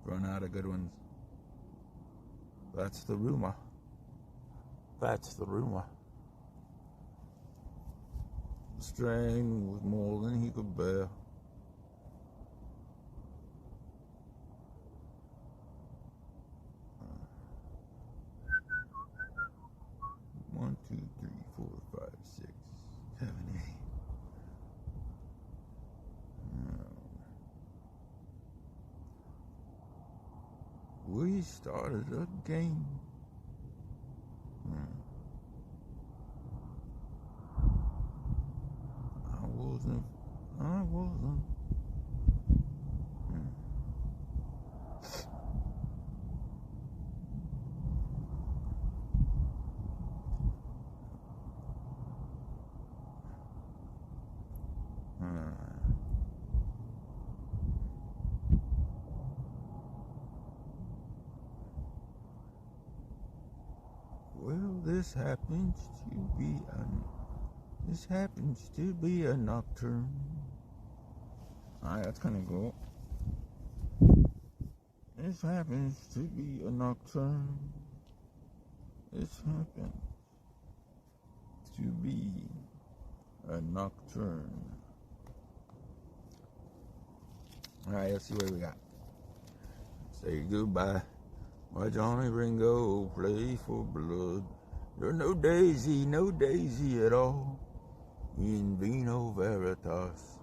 Run out of good ones. That's the rumor. That's the rumor. The strain was more than he could bear. One, two, three, 4, 5, 6, 7, 8. We they started again. I wasn't. Well, this happens to be a nocturne. Alright, that's kind of cool. This happens to be a nocturne. This happens to be a nocturne. Alright, let's see what we got. Say goodbye. My Johnny Ringo, play for blood. There's no daisy at all. In vino veritas.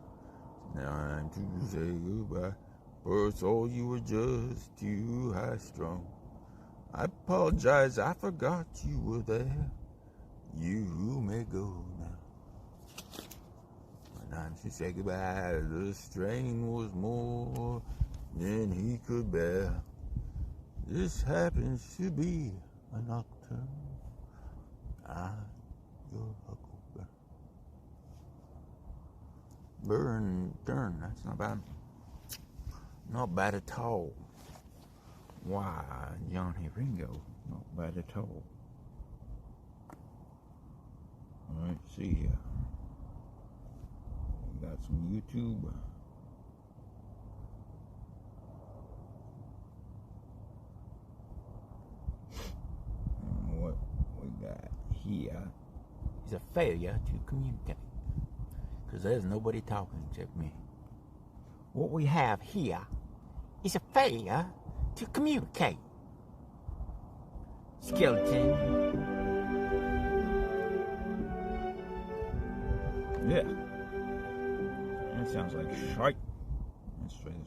Time to say goodbye. First all you were just too high strung. I apologize, I forgot you were there. You may go now. But time to say goodbye. The strain was more than he could bear. This happens to be a nocturne. Your huckleberry. Burn, turn, that's not bad. Not bad at all. Why, Johnny Ringo, not bad at all. Let's see here. We got some YouTube. What we got here is a failure to communicate. Because there's nobody talking except me. What we have here is a failure to communicate. Skeleton. Yeah. That sounds like shite. Let's try this one.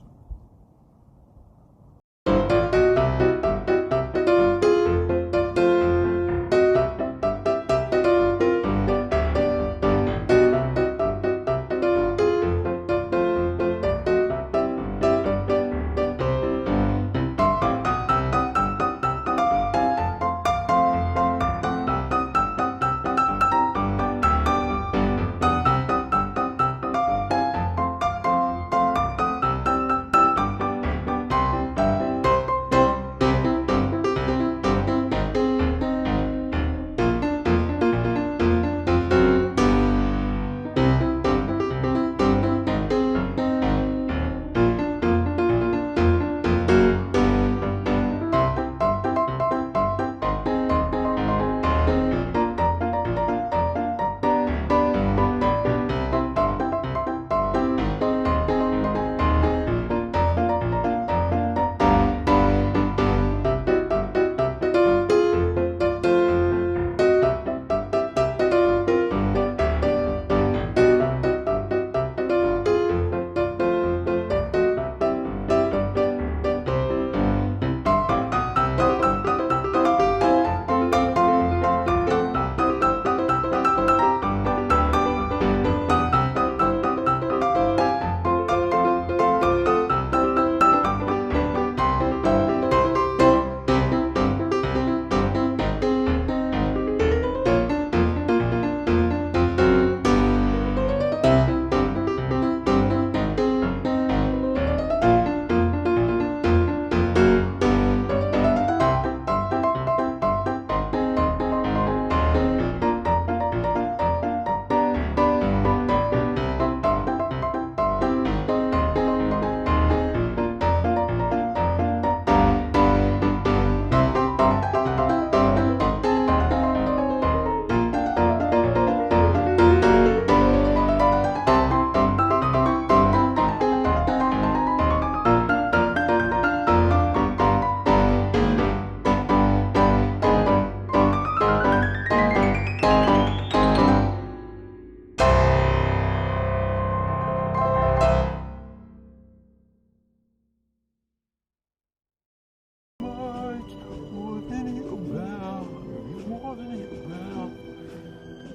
than you will.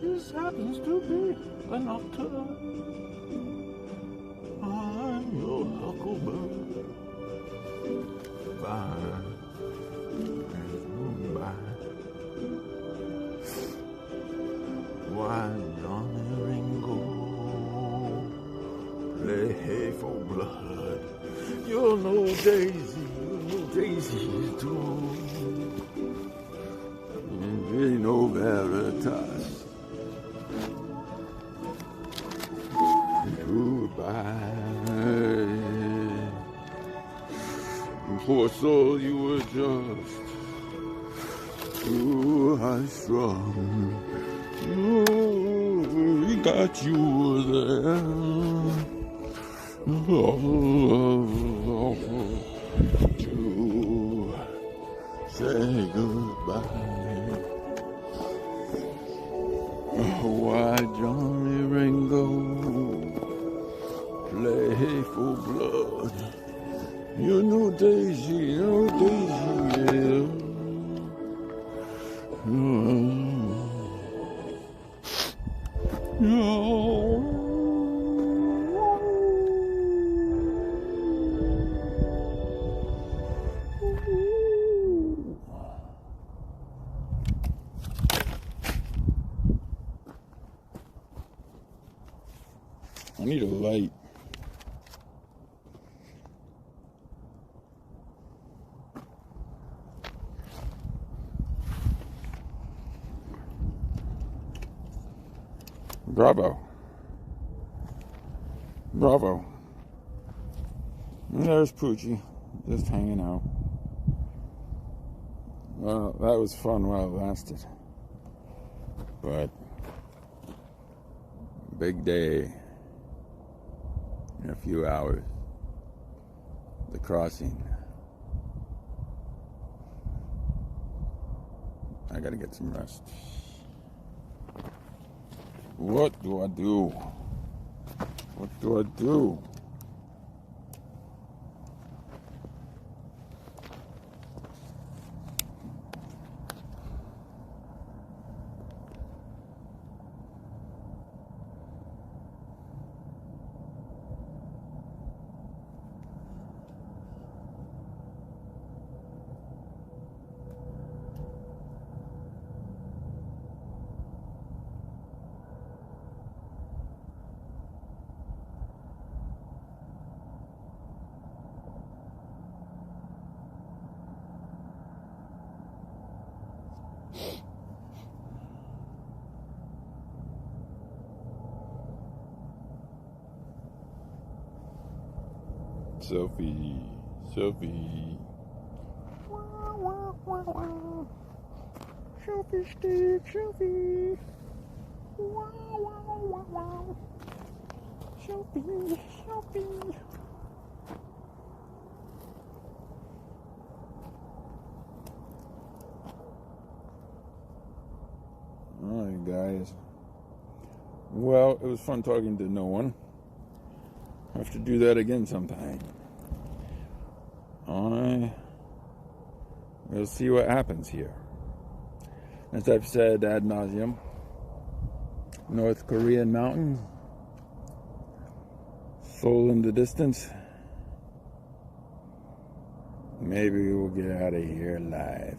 This happens to be a nocturne. I'm your huckleberry. Bye. Bye. Why, Johnny Ringo, play for blood. You're no Daisy, too. Ain't no Veritas. Goodbye. Poor soul, you were just too high strung. We got you there. To say goodbye. Why, Johnny Ringo, play for blood. You know Daisy, yeah. I need a light. Bravo. Bravo. And there's Poochie, just hanging out. Well, that was fun while it lasted. But, big day. In a few hours. The crossing. I gotta get some rest. What do I do? What do I do? Selfie. Selfie stick, selfie. Selfie. Alright, guys. Well, it was fun talking to no one. I have to do that again sometime. We'll see what happens here. As I've said ad nauseum, North Korean mountain, Seoul in the distance. Maybe we'll get out of here live.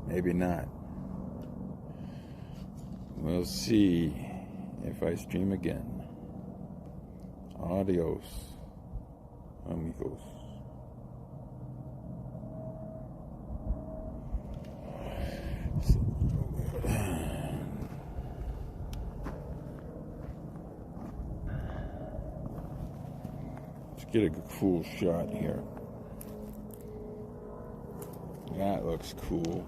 Maybe not. We'll see if I stream again. Adios, amigos. Let's get a cool shot here. That looks cool.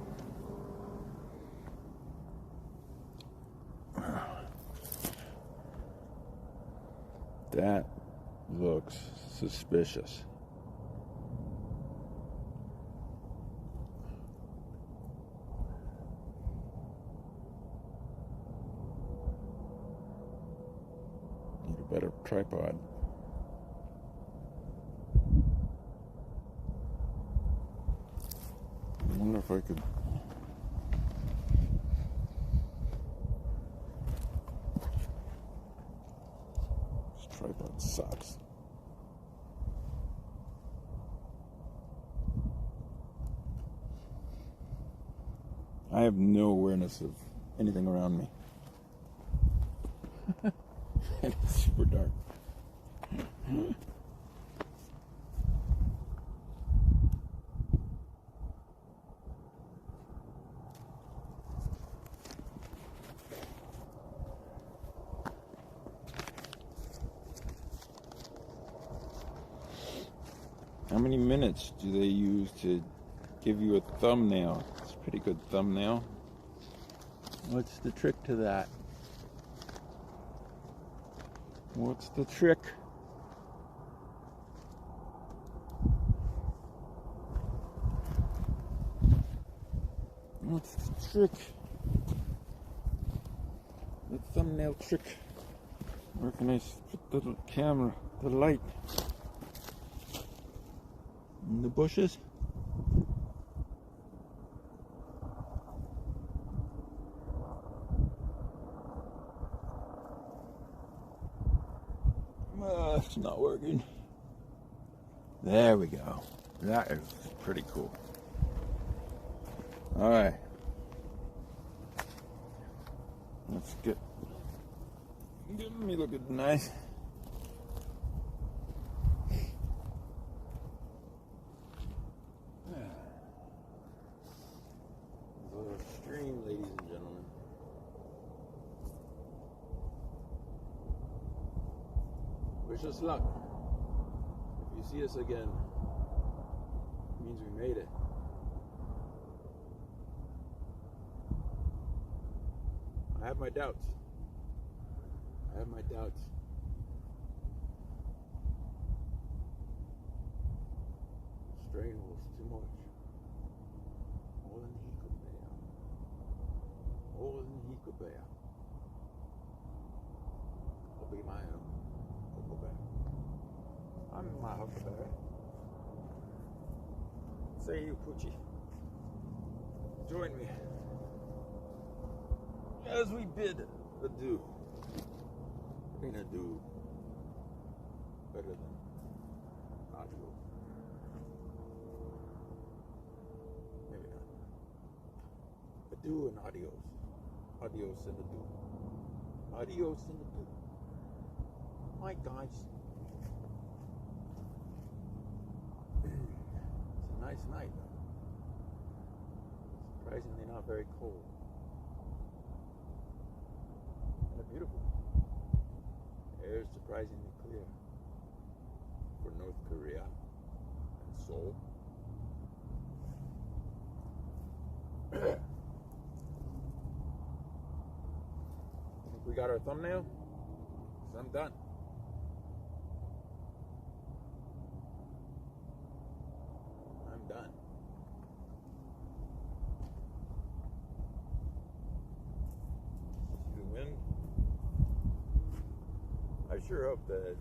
That looks suspicious. Need a better tripod. I wonder if I could sucks. I have no awareness of anything around me. And it's super dark. How many minutes do they use to give you a thumbnail? It's a pretty good thumbnail. What's the trick to that? What's the trick? What's the trick? The thumbnail trick. Where can I put the camera, the light? In the bushes? It's not working. There we go. That is pretty cool. Alright. Let's get me looking nice. Stream, ladies and gentlemen. Wish us luck. If you see us again, it means we made it. I have my doubts. I have my doubts. Strain was too much. More than he could bear. More than he could bear. I'll be my own huckleberry. I'm my huckleberry. Say you, Poochie. Join me as we bid adieu. We're gonna do better than adieu. Maybe not. Adieu and adios. Adios and adieu. Adios and adieu. Hi guys. It's a nice night though. Surprisingly not very cold. And beautiful. Air is surprisingly clear for North Korea and Seoul. Think we got our thumbnail? 'Cause I'm done. I'm done. See the wind? I sure hope the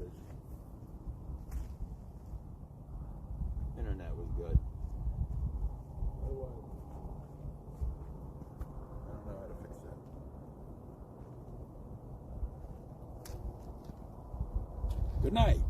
internet was good. Otherwise, I don't know how to fix that. Good night.